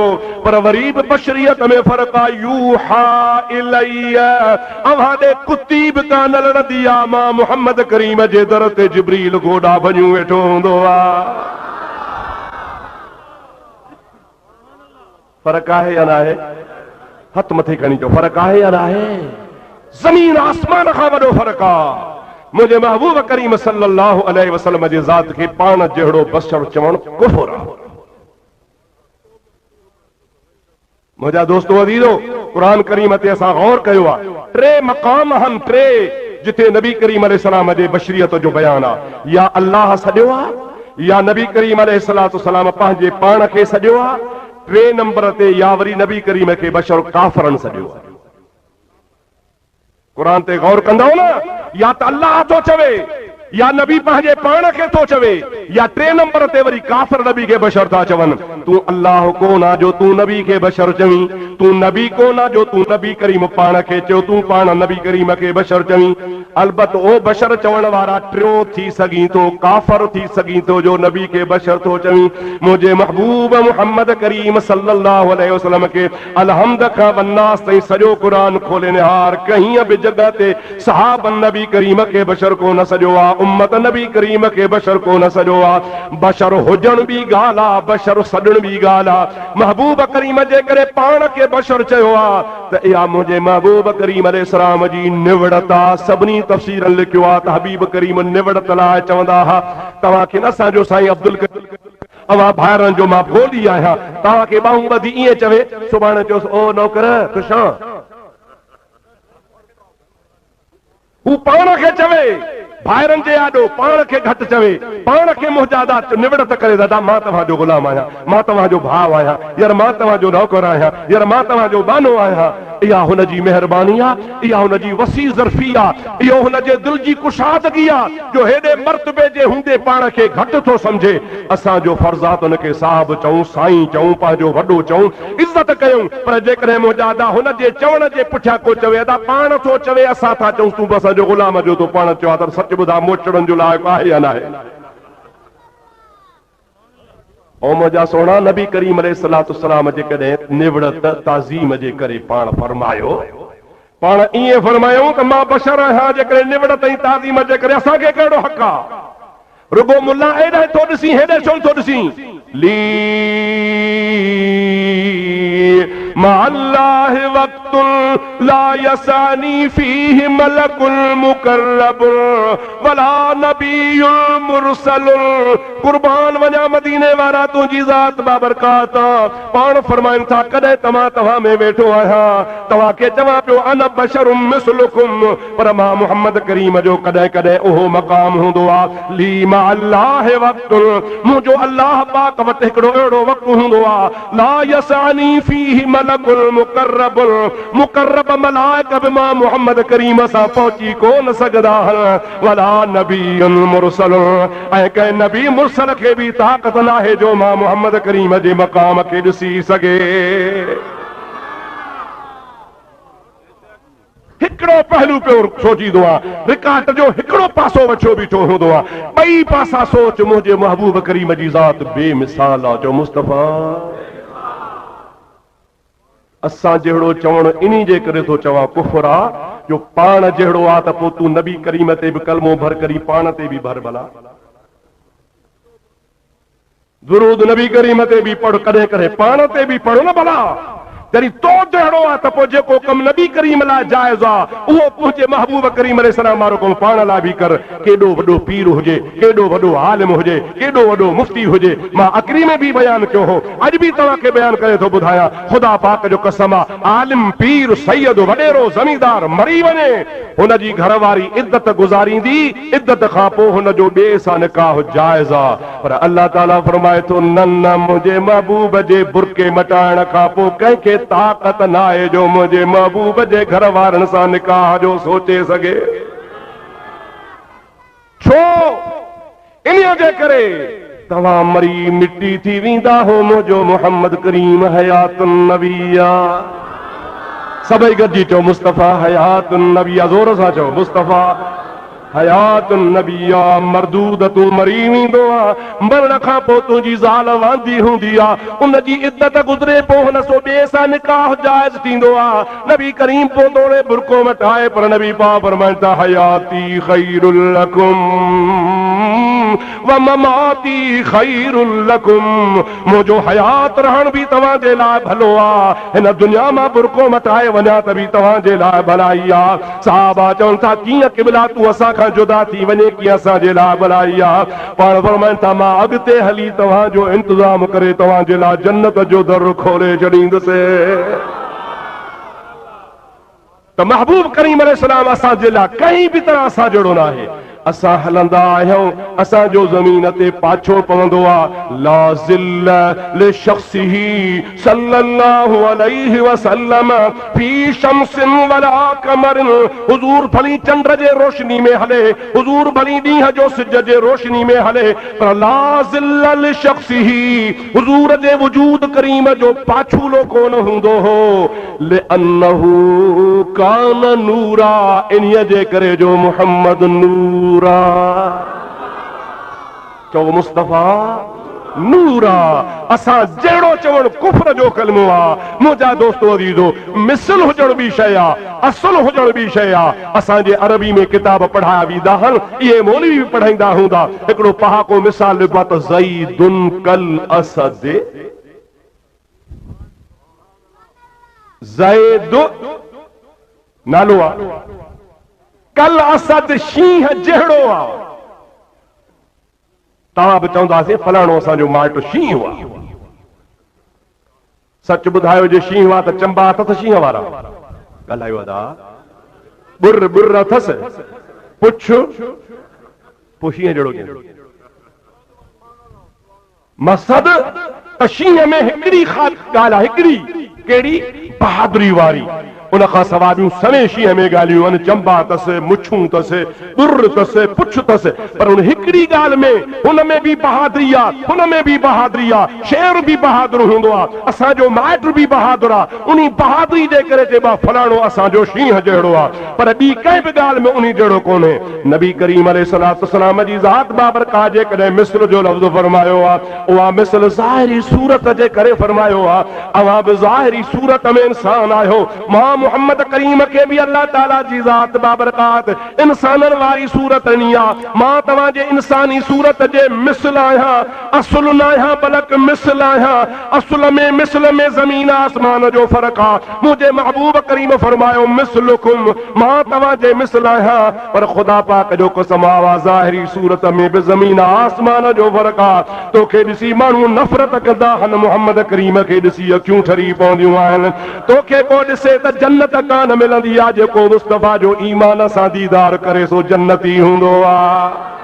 पर वरी बि बशरियत में फ़र्क़ु आहे। यूहा इलैया, अवां ॾे कुती बि कान लड़ंदी आहे। मां मुहम्मद करीम जे दर ते जिब्रील गोॾा भॼूं वेठो हूंदो आहे। फ़र्क़ु आहे या न आहे? हथ मथे खणी चो, फ़र्क़ु आहे या न आहे? ज़मीन आसमान खां वॾो फ़र्क़ु आहे। मुंहिंजे महबूब करीम सल्लल्लाहु अलैहि वसल्लम जे ज़ात खे पाण जहिड़ो बशर चवणु कुफ़र आहे। मुंहिंजा दोस्तो अज़ीज़ो, क़ुरान करीम ते असां गौर कयो आहे। टे मक़ाम आहिनि, टे, जिथे नबी करीम अलैहिस्सलाम जे बशरियत जो बयान आहे। या अल्लाह सॼो आहे, या नबी करीम अलैहिस्सलाम पंहिंजे पाण खे सॼो आहे। टे नंबर ते या वरी नबी करीम खे बशर काफ़रनि सॼो आहे। क़ुरान ते गौर कंदव न, या त अल्लाह थो चवे, या नबी पंहिंजे पाण खे थो चवे, या टे नंबर ते वरी काफ़िर नबी खे बशर था चवनि। तूं अल्लाह कोन आहे जो तूं नबी खे बशर चवीं, तूं नबी कोन आहे जो तूं नबी करीम पाण खे चयो, तूं पाण नबी करीम खे बशर चवीं। अलबत ओ बशर चवण वारा टियों थी सघीं थो, काफ़िर थी सघीं थो जो नबी खे बशर थो चवीं। मुंहिंजे महबूब मुहम्मद करीम सल्लल्लाहु अलैहि वसल्लम खे अलहम्द खां वन्नास ताईं सॼो क़ुरान खोले निहार, कहीं बि जॻह ते सहाबन नबी करीम खे बशर कोन सॼो आहे। उम्मत नबी करीम के बशर को न सजो आ बशर हुजण भी गाला बशर सडण भी गाला महबूब करीम जे करे पान के बशर चयो आ त या मुझे महबूब करीम अलैहिस्सलाम जी निवड़ता सबनी तफसीर लिखियो आ त हबीब करीम निवड़त लाइ चवंदा हा तव्हां खे न असांजो साईं अब्दुल अवां भाइरनि जो मां भोली आहियां तव्हांखे ॿाहूं ॿधी ईअं चवे सुभाणे चयोसि ओ नौकर खुशां हू पाण खे चवे भाइरनि जे आॾो पाण खे घटि चवे पाण खे मुहजादा निवड़त करे दादा मां तव्हांजो गुलाम आहियां मां तव्हांजो भाउ आहियां यार मां तव्हांजो नौकर आहियां यार मां तव्हांजो बानो आहियां इहा हुनजी महिरबानी आहे इहा हुनजी वसी ज़र्फी आहे इहो हुनजे दिलि जी कुशादगी आहे जो हेॾे मर्तबे जे हूंदे पाण खे घटि थो सम्झे असांजो फर्ज़ आहे त हुनखे साहिब चऊं साईं चऊं पंहिंजो वॾो चऊं इज़त कयूं पर जेकॾहिं मुहजादा हुनजे चवण जे पुठियां को चवे अदा पाण थो चवे असां था चऊं तूं बि असांजो गुलाम जो तूं पाण चयो आहे त सच ॿुधा मोचड़नि जो लाइक़ु आहे या न आहे ओ मुंहिंजा सोना नबी करीम अलैहिस्सलाम जेकॾहिं निवड़त ताज़ीम जे करे पाण फरमायो पाण ईअं फरमायूं त मां बशर आहियां जेकॾहिं निवड़त ऐं ताज़ीम जे करे असांखे कहिड़ो हक़ आहे रुगो मुल्ला एॾे थो ॾिसी हेॾे छो थो ॾिसी ली मा अल्लाह वक़्तुन ला यसानी फीह मलकुल मुकर्रब वला नबियुल मुरसल कुर्बान वञा मदीने वारा तुंहिंजी ज़ात बाबरकात पाण फरमाइनि था कॾहिं तव्हां में वेठो आहियां तव्हांखे चवां पियो अन बशरुम मिसलुकुम पर मां मुहम्मद करीम जो कॾहिं कॾहिं उहो मक़ाम हूंदो आहे ली मा अल्लाह वक़्तुन मुंहिंजो अल्लाह पाक वटि हिकिड़ो अहिड़ो वक़्तु हूंदो आहे ला यसानी फीह मलकुल मुकर्रब मलाइक बि मां मुहम्मद करीम सां पहुची कोन सघंदा वला नबीयुल मुरसल ऐं कंहिं नबी मुरसल खे बि ताक़त नाहे जो मां मुहम्मद करीम जे मक़ाम खे ॾिसी सघे हिकिड़ो पहलू पियो सोचींदो आहे रिकाट जो हिकिड़ो पासो वठो बीठो हूंदो आहे ॿई पासा सोच मुंहिंजे महबूब करीम जी ज़ात बेमिसाल आहे जो मुस्तफ़ा असां जहिड़ो चवण इन्ही जे करे थो चवां कुफर आहे जो पाण जहिड़ो आहे त पोइ तूं नबी करीम ते बि कलमो भर करी पाण ते बि भर भला दुरूद नबी करीम ते बि पढ़ कॾहिं कॾहिं पाण ते बि पढ़ो न भला जॾहिं तो जहिड़ो आहे त पोइ जेको कमु नबी करीम लाइ जाइज़ आहे उहो मुंहिंजे महबूब करीम अलैहिस्सलाम वारो कमु पाण लाइ बि कर केॾो वॾो पीर हुजे केॾो वॾो आलिम हुजे केॾो वॾो मुफ्ती हुजे मां अकरी में बि बयानु कयो हो अॼु बि तव्हांखे बयानु करे थो ॿुधायां ख़ुदा पाक जो कसम आहे आलिम पीर सैयद वॾेरो ज़मीदार मरी वञे हुनजी घरवारी इज़त गुज़ारींदी इज़त खां पोइ हुनजो ॿिए सां निकाह जाइज़ आहे पर अल्लाह ताला फरमाए थो न मुंहिंजे महबूब जे बुरके मटाइण खां पोइ कंहिंखे ताक़त न आहे जो मुंहिंजे महबूब जे घर वारनि सां निकाह जो सोचे सघे छो इन्हीअ जे करे तव्हां मरी मिटी थी वेंदा हो मुंहिंजो मुहम्मद करीम हयातुन नबिया सभई गॾिजी चओ मुस्तफ़ा हयातुन नबिया ज़ोर सां चओ मुस्तफ़ा हयातुन नबिया मरदूद तूं मरी वेंदो आहे मरण खां पोइ तुंहिंजी ज़ाल वांदी हूंदी आहे उनजी इज़त गुज़रे पोइ हुन सां ॿिए सां निकाह जाइज़ थींदो आहे नबी करीम पोइ तोड़े बुरको मटाए पर नबी पाक फरमाइनि था हयाती खैरुल लकुम व ममाती खैरुल लकुम मुंहिंजो हयात रहण बि तव्हांजे लाइ भलो आहे हिन दुनिया मां बुरको मटाए वञा त बि तव्हांजे लाइ भलाई आहे साहबा चवनि था कीअं क़िबला तूं असां जुदा थी वञे कि असांजे लाइ भलाई आहे पाण फरमाइनि था मां अॻिते हली तव्हांजो इंतज़ाम करे तव्हांजे लाइ जन्नत जो दर खोले छॾींदुसि त महबूब करीम अलैहिस्सलाम असांजे लाइ कंहिं बि तरह सां जहिड़ो न आहे असां हलंदा आहियूं असांजो ज़मीन ते पाछो पवंदो आहे ला ज़िल्ल लिशख़्सिही सल्लल्लाहु अलैहि वसल्लम फी शम्सिन वला कमरिन हुजूर भली चंड जे रोशनी में हले हुजूर भली ॾींहं जो सिज जे रोशनी में हले पर ला ज़िल्ल लिशख़्सिही हुजूर जे वजूद करीम जो पाछूलो कोन हूंदो हो लिअन्नहु कान नूरा इन्हीअ जे करे जो मुहम्मद नूर चो मुस्तफ़ा नूर आ असां जहिड़ो चवण कुफ्र जो कलमो आ मुंहिंजा दोस्तो अज़ीज़ो मिसल हुजण बि शइ आ असुल हुजण बि शइ आ असांजे अरबी में किताब पढ़ाया वेंदा आहिनि इहे मौलवी बि पढ़ाईंदा हूंदा हिकिड़ो पहाको मिसाल लिबा त ज़ईदुन कल असद ज़ैद नालो आ कल असद शींह जहिड़ो आ तव्हां बि चवंदासीं फलाणो असांजो माइटु शींह हुआ सच ॿुधायो जे शींह हुआ त चंबा अथसि शींह वारा ॻाल्हायो अदा बुर बुर अथसि पुछ पोइ शींह जहिड़ो मक़सद त शींह में हिकिड़ी ॻाल्हि आहे हिकिड़ी कहिड़ी बहादुरी वारी उन खां सवाइ ॿियूं सवे शींह में ॻाल्हियूं आहिनि चंबा अथसि मुछूं अथसि बुर अथसि पुछ अथसि पर उन हिकिड़ी ॻाल्हि में हुन में बि बहादुरी आहे हुन में बि बहादुरी आहे शेर बि बहादुर हूंदो आहे असांजो माइट बि बहादुर आहे उन बहादुरी जे करे चइबो आहे फलाणो असांजो शींह जहिड़ो आहे पर ॿी कंहिं बि ॻाल्हि में उन जहिड़ो कोन्हे नबी करीम अलैहिस्सलाम जी ज़ात बाबरकात जे कॾहिं मिस्र जो लफ़्ज़ फरमायो आहे उहा मिसल ज़ाहिरी सूरत जे करे फरमायो आहे अवां बि ज़ाहिरी सूरत में इंसान आहियो मां मोहम्मद करीम के भी अल्लाह ताला जी ज़ात बाबरकात इंसानन वारी सूरत नहीं आ मां तवां जे इंसानी सूरत जे मिसल आहियां असुल न आहियां बल्कि मिसल आहियां असुल में ज़मीन आसमान जो फ़र्क़ आ मुझे महबूब करीम फरमायो मिसलुकुम मां तवां जे मिसल आहियां पर खुदा पाक जो कसम आ ज़ाहिरी सूरत में भी ज़मीन आसमान जो फ़र्क़ आ तोखे ॾिसी माण्हू नफ़रत कंदा आहिनि मोहम्मद करीम खे ॾिसी अखियूं ठरी पवंदियूं आहिनि तोखे को ॾिसे त जन्नत कान मिलंदी आहे जेको मुस्तफा जो ईमान सां दीदार करे सो जन्नती हूंदो आहे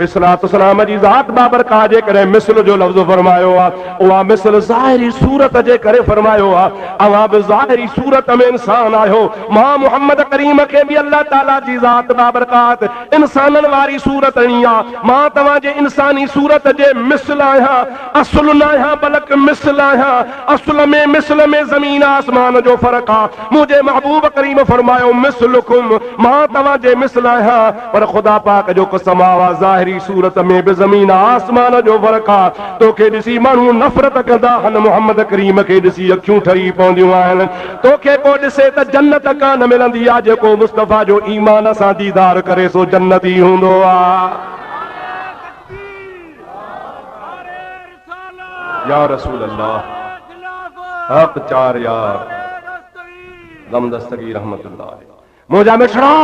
इस्लाम जी ज़ात बाबरकात जे करे मिसल जो लफ़्ज़ फरमायो आहे उहा मिसल ज़ाहिरी सूरत जे करे फरमायो आहे अवां बि ज़ाहिरी सूरत में इंसान आहियो मां मोहम्मद करीम खे बि अल्लाह ताला जी ज़ात बाबरकात इंसाननि वारी सूरत नहीं आहे मां तव्हां जे इंसानी सूरत जे मिसल आहियां असुल न आहियां बल्कि मिसल आहियां असुल में ज़मीन आसमान जो फ़र्क़ आहे मुंहिंजे महबूब करीम फरमायो मिसलुकुम मां तव्हां जे मिसल आहियां पर खुदा पाक जो कसम आहे ज़ाहिरी सूरत में भी ज़मीन आसमान जो फ़र्क़ आहे तोखे ॾिसी माण्हू नफ़रत कंदा आहिनि मोहम्मद करीम खे ॾिसी अखियूं ठरी पवंदियूं आहिनि तोखे को ॾिसे त जन्नत कान मिलंदी आहे जेको मुस्तफा जो ईमान सां दीदार करे सो जन्नती हूंदो आहे या रसूल अल्लाह हक़ चार यार गम दस्तगी रहमतुल्लाह मुझा मिठड़ा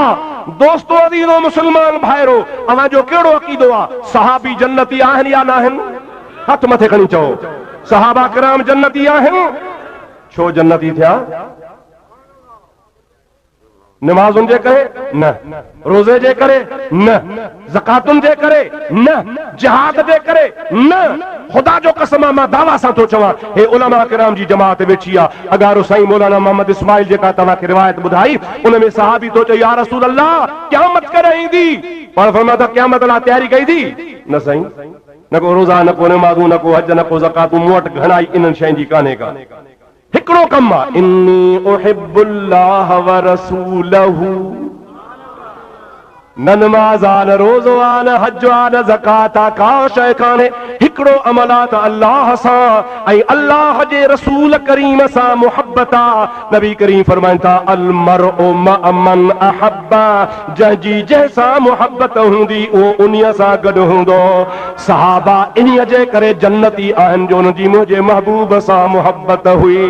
दोस्तों अज़ीज़ो मुसलमान भाइरो अवां जो कहिड़ो अक़ीदो आहे सहाबी जन्नती आहिनि या न आहिनि हथ मथे खणी चओ सहाबा किराम जन्नती आहिनि छो जन्नती थिया नमाज़ुनि जे करे न रोज़े जे करे न ज़कातुनि जे करे न जिहाद जे करे न खुदा जो कसम मां दावा सां थो चवां हे उलमा किराम जी जमात वेठी आहे अगारो साईं मौलाना मोहम्मद इस्माइल जेका तव्हांखे रिवायत ॿुधाई उन में सहाबी थो चए या रसूल अल्लाह क़यामत कॾहिं ईंदी पाण फरमायो त क़यामत लाइ तयारी कई थी न साईं न को रोज़ा न को नमाज़ूं न को हज न को ज़कातूं मूं वटि घणाई इन्हनि शयुनि जी कान्हे का हिकिड़ो कमु आहे इन्नी उहिब्बुल्लाह व रसूलहू न नमाज़ आ न रोज़ो आ न हज आ न ज़कात आ का शइ कान्हे हिकिड़ो अमल आहे त अल्लाह सां ऐं अल्लाह जे रसूल करीम सां मुहबत आहे नबी करीम फरमाइनि था अल मरउ मअ मन अहब्बा जंहिंजी जंहिंसां मुहबत हूंदी उहो उन्हीअ सां गॾु हूंदो सहाबा इन्हीअ जे करे जन्नती आहिनि जो उनजी मुंहिंजे महबूब सां मुहबत हुई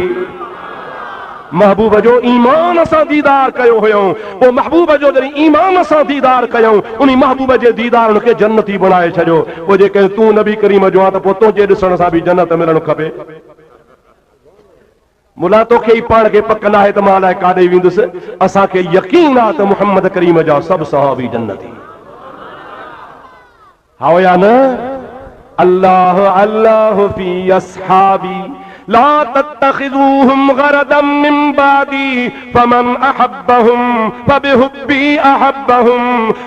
महबूब जो ईमान सां दीदार कयो हुयऊं पोइ महबूब जो जॾहिं ईमान सां दीदार कयऊं उन महबूब जे दीदार उनखे जन्नती बणाए छॾियो पोइ जेके तूं नबी करीम जो आहे त पोइ तुंहिंजे ॾिसण सां बि जन्नत मिलणु खपे मुला तोखे ई पाण खे पक नाहे त मां अलाए काॾे वेंदुसि असांखे यकीन आहे त मुहम्मद करीम जा सभु सहाबी जन्नती हा या न अल्लाह अल्लाह फी अस्हाबी ला तत्तखिज़ूहुम गरदम मिन बादी फमन अहब्बहुम फबिहुब्बी अहब्बहुम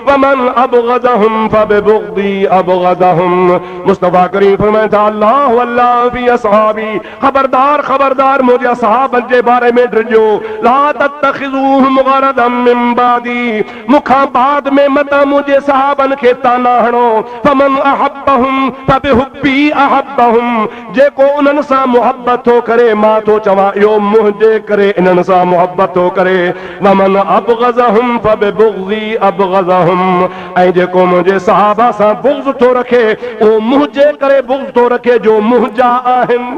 वमन अबगदहुम फबिबुग़दी अबगदहुम। मुस्तफा करीम फरमाता अल्लाह वल्लाह फी असहाबी, खबरदार खबरदार मुझे सहाबन जे बारे में ड्रिजो। ला तत्तखिज़ूहुम गरदम मिन बादी, मुखा बाद में मत मुझे सहाबन के ताना हणो। फमन अहब्बहुम फबिहुब्बी अहब्बहुम, जेको उन्हनि सां मुहब्बत थो करे मां थो चवां इहो मुंहिंजे करे इन्हनि सां मुहब्बत थो करे। वमन अबग़ज़हुम फबिबुग़ज़ी अबग़ज़हुम, ऐं जेको मुंहिंजे सहाबा सां बुग़्ज़ थो रखे उहो मुंहिंजे करे बुग़्ज़ थो रखे जो मुंहिंजा आहिनि।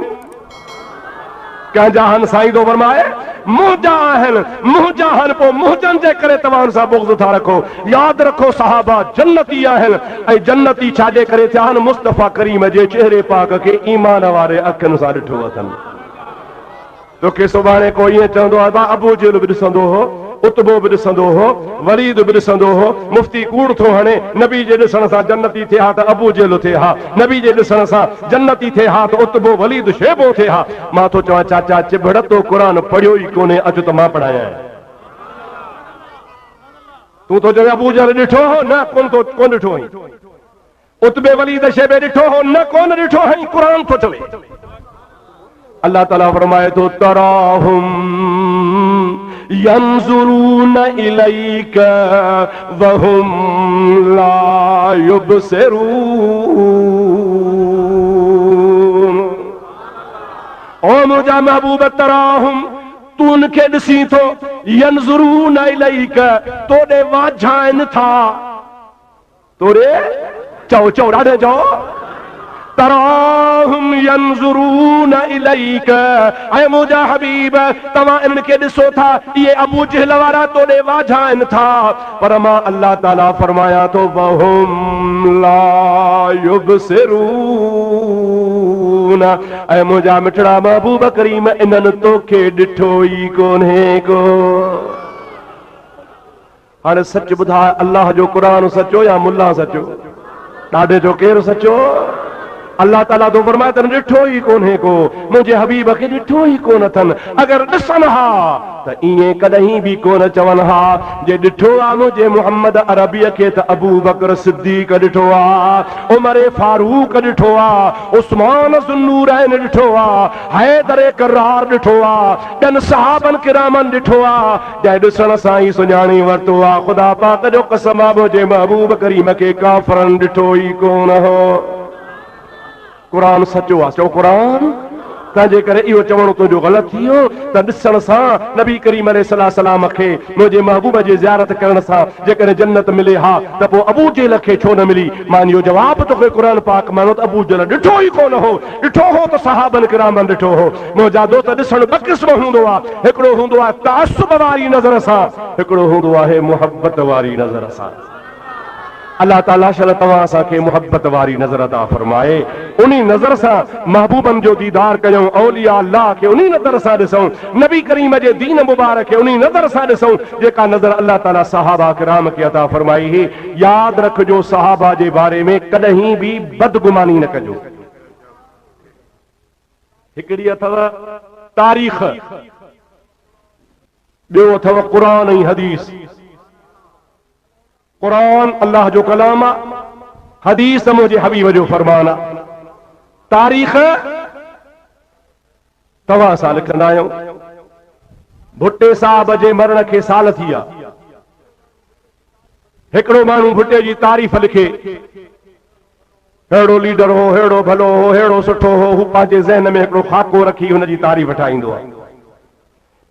कंहिंजा आहिनि साईं थो फरमाए मुंहिंजा आहिनि, मुंहिंजा आहिनि, पोइ मुंहिंजनि जे करे तव्हां सां बुग़्ज़ था रखो। यादि रखो सहाबा जन्नती आहिनि, ऐं जन्नती छाजे करे थिया आहिनि? मुस्तफ़ा करीम जे चेहरे पाक खे ईमान वारे अखियुनि सां ॾिठो अथनि। तोखे सुभाणे कोई ईअं चवंदो आहे बा अबू जहल बि ॾिसंदो हो, उतबो बि ॾिसंदो हो, वलीद बि ॾिसंदो हो, मुफ्ती कूड़ थो हणे नबी जे ॾिसण सां जन्नती थिए हा त अबू जहल थिए हा, नबी जे ॾिसण सां जन्नती थिए हा त उतबो वलीद शेबो थिए हा। मां थो चवां चाचा चिबड़ तो क़ुरान पढ़ियो ई कोन्हे, अचु त मां पढ़ायां। तूं थो चवे अबू जहल ॾिठो हो? न कोन ॾिठो हुई। उतबे वलीद शेबे ॾिठो हो? न कोन ॾिठो हुई। क़ुरान थो चवे। अल्लाह ताला फरमाए तो तराहुम यंजुरून इलैका वहुम ला युबसिरून। ओ मुझा महबूब तराहुम, तू उनखे ॾिसी थो, यंजुरून इलैका तोड़े वाझाइनि था, तोड़े चओ चओ ॾाढे चओ तराहुम यंजुरून इलैका, ऐं मुंहिंजा हबीब तव्हां इनखे ॾिसो था इहे अबू जहल वारा तोड़े वाझाइनि था, पर मां अल्लाह ताला फरमाया थो वहुम ला युबसिरून, ऐं मुंहिंजा मिठड़ा महबूब करीम इन्हनि तोखे ॾिठो ई कोन्हे को। हाणे सच ॿुधाए अल्लाह जो क़ुरान सचो या मुल्ला सचो? ॾाढे जो केरु सचो? अल्लाह ताला तो फरमाए तन ॾिठो ई कोन्हे को, मुंहिंजे हबीब खे ॾिठो ई कोन अथनि। अगरि ॾिसनि हा त ईअं कॾहिं बि कोन चवनि हा जे ॾिठो आहे मुंहिंजे मुहम्मद अरबीअ खे त अबू बकर सिद्दीक़ ॾिठो आहे, उमर फारूक ॾिठो आहे, उस्मान ज़ुन्नूरैन ॾिठो आहे, हैदर करार ॾिठो आहे, ॿियनि सहाबनि किरामनि ॾिठो आहे, जंहिं ॾिसण सां ई सुञाणी वरितो आहे। ख़ुदा पाक जो कसम आहे मुंहिंजे महबूब करीम खे काफ़रनि ॾिठो ई कोन हो। क़ुरान सचो आहे, चओ क़ुरान। तंहिंजे करे इहो चवणो तुंहिंजो ग़लति थी वियो त ॾिसण सां नबी करीम अलैहिस्सलाम खे मुंहिंजे महबूब जी ज़ियारत करण सां जेकॾहिं जन्नत मिले हा त पोइ अबू जहल खे छो न मिली? मां इहो जवाबु तोखे क़ुरान पाक मानो त अबू जहल ॾिठो ई कोन हो। ॾिठो हो त सहाबनि किरामनि ॾिठो हो। मुंहिंजा दोस्त ॾिसण ॿ क़िस्म हूंदो आहे, हिकिड़ो हूंदो आहे तअस्सुब वारी नज़र सां, हिकिड़ो हूंदो आहे मुहबत वारी नज़र सां। अल्लाह ताला शल तव्हां असांखे मुहबत वारी नज़र अता फरमाए, उन नज़र सां महबूबनि जो दीदार कयूं, औलिया अल्लाह खे उन नज़र सां ॾिसूं, नबी करीम जे दीन मुबारक खे उन नज़र सां ॾिसूं जेका नज़र अल्लाह ताला सहाबा किराम खे अता फरमाई हुई। यादि रखिजो सहाबा जे बारे में कॾहिं बि बदगुमानी न कजो। हिकिड़ी अथव तारीख़, ॿियो अथव क़ुरान ऐं हदीस। क़ुरान अल्लाह जो कलाम आहे, हदीस मुंहिंजे हबीब जो फरमान आहे। तारीख़ तव्हां सां लिखंदा आहियूं, भुट्टे साहब जे मरण खे साल थी विया। हिकिड़ो माण्हू भुट्टे जी तारीफ़ लिखे, अहिड़ो लीडर हो, अहिड़ो भलो हो, अहिड़ो सुठो हो, हू पंहिंजे ज़हन में हिकिड़ो खाको रखी हुनजी तारीफ़ ठाहींदो आहे।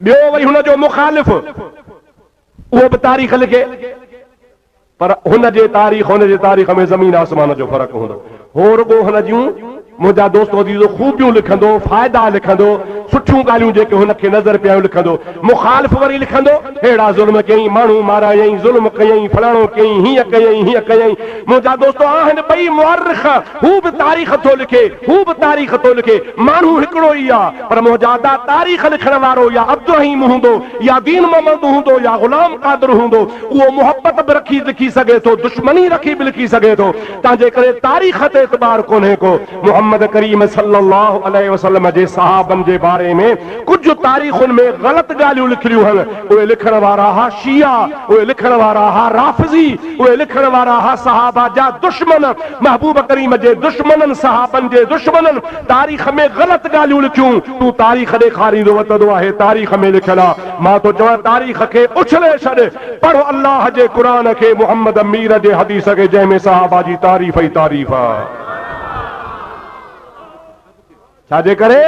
ॿियो वरी हुनजो मुखालिफ़ उहो बि तारीख़ लिखे, पर हुनजे तारीख़ में ज़मीन आसमान जो फ़र्क़ु हूंदो। हो रुगो हुन जूं मुंहिंजा दोस्त अज़ीज़ो खूबियूं लिखंदो, फ़ाइदा लिखंदो, सुठियूं ॻाल्हियूं जेके हुनखे नज़र पिया लिखंदो, मुखालिफ़ वरी लिखंदो अहिड़ा ज़ुल्म कयईं, माण्हू मारायईं, ज़ुल्म कयईं, फलाणो कयईं, हीअं कयईं, हीअं कयईं। मुंहिंजा दोस्तो आहिनि ॿई मुअर्रिख़, हू बि तारीख़ थो लिखे, हू बि तारीख़ थो लिखे, माण्हू हिकिड़ो ई आहे, पर मुंहिंजा दा तारीख़ लिखण वारो या अब्दुल रहीम हूंदो या दीन मोहम्मद हूंदो या गुलाम कादिर हूंदो, उहो मुहबत बि रखी लिखी सघे थो, दुश्मनी रखी बि लिखी सघे थो। तंहिंजे करे तारीख़ ते एतबार कोन्हे को। मुहम्मद करीम सल्लल्लाहु अलैहि वसल्लम जे सहाबनि जे बारे में कुझु तारीख़ुनि में ग़लति ॻाल्हियूं लिखियूं आहिनि। उहे लिखण वारा हा शिया, उहे लिखण वारा हा राफ़िज़ी, उहे लिखण वारा हा सहाबा जा दुश्मन, महबूब करीम जे दुश्मननि, सहाबनि जे दुश्मननि तारीख़ में ग़लति ॻाल्हियूं लिखियूं। तूं तारीख़ ॾेखारींदो वतंदो आहे तारीख़ में लिखियलु आहे। मां तो चवां तारीख़ खे उछले छॾ, पढ़ो अल्लाह जे क़ुरान खे, मुहम्मद मीर जे हदीस खे, जंहिंमें सहाबा जी तारीफ़ ई तारीफ़ आहे। छाजे करे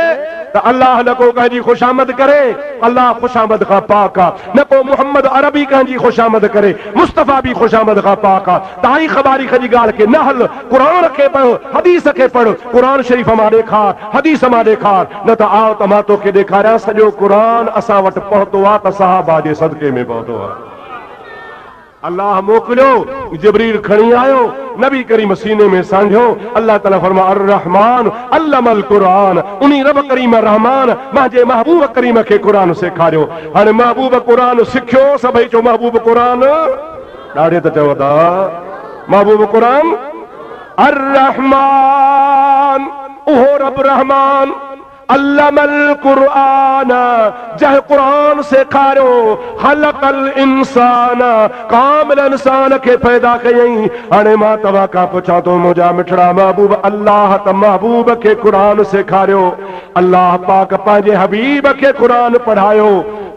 त अल्लाह न को कंहिंजी खुशामद करे, अल्लाह खुशामद खां पाक आहे। न को मुहम्मद अरबी कंहिंजी खुशामद करे, मुस्तफ़ा बि खुशामद खां पाक आहे। तारीख़ बारीख़ जी ॻाल्हि खे न हल, क़ुरान खे पढ़, हदीस खे पढ़, क़ुरान शरीफ़ मां ॾेखार, हदीस मां ॾेखार, न त आओ त मां तोखे ॾेखारियां सॼो क़ुरान असां वटि पहुतो आहे त सहाबा जे सदके में पहुतो आहे। अल्लाह मोकिलियो, जिब्रील खणी आयो, नबी करीम सीने में सांझो। अल्लाह ताला फरमा अर रहमान अल्लमल क़ुरान, उन्हीं रब करीम रहमान मुंहिंजे महबूब करीम खे क़ुरान सेखारियो। हाणे महबूब क़ुरान सिखियो, सभई चो महबूब क़ुरान, ॾाढे त चओ था महबूब क़ुरान अर रहमान, उहो रब रहमान, अल्लमल क़ुरान, जंहिं क़ुरान सेखारियो, ख़लक़ल इंसान, कामिल इंसान खे पैदा कयईं। हाणे मां तव्हां खां पुछां थो, मुंहिंजा मिठड़ा महबूब, अल्लाह त महबूब खे क़ुरान सेखारियो, अल्लाह पाक पंहिंजे हबीब खे क़ुरान पढ़ायो।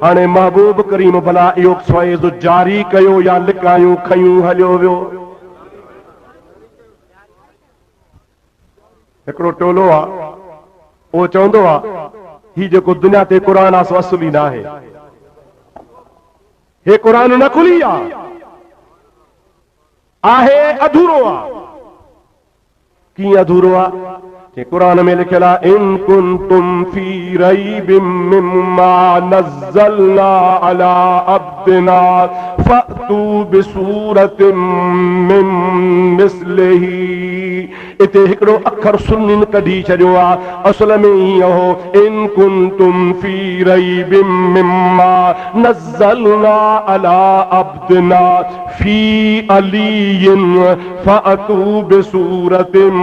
हाणे महबूब करीम भला इहो फैज़ जारी कयो या लिकायूं खयूं हलियो वियो? हिकिड़ो टोलो आहे, वो चवंदो आहे ही जेको दुनिया ते क़ुरान आहे सो असली न आहे, हे क़ुरान नकुली आहे, अधूरो आहे। कीअं अधूरो आहे? कि क़ुरान में लिखियल आहे इन कुंतुम फी रैबिम मिम्मा नज़्ज़लना अला अब्दिना फ़अतू बिसूरतिम मिन मिस्लिही। इते हिकिड़ो अखर सुन्निन कढी छॾियो आहे, असल में ही हो इन कुंतुम फी रैबिम मिम्मा नज़्ज़लना अला अब्दिना फी अलियिन फ़अतू बिसूरतिम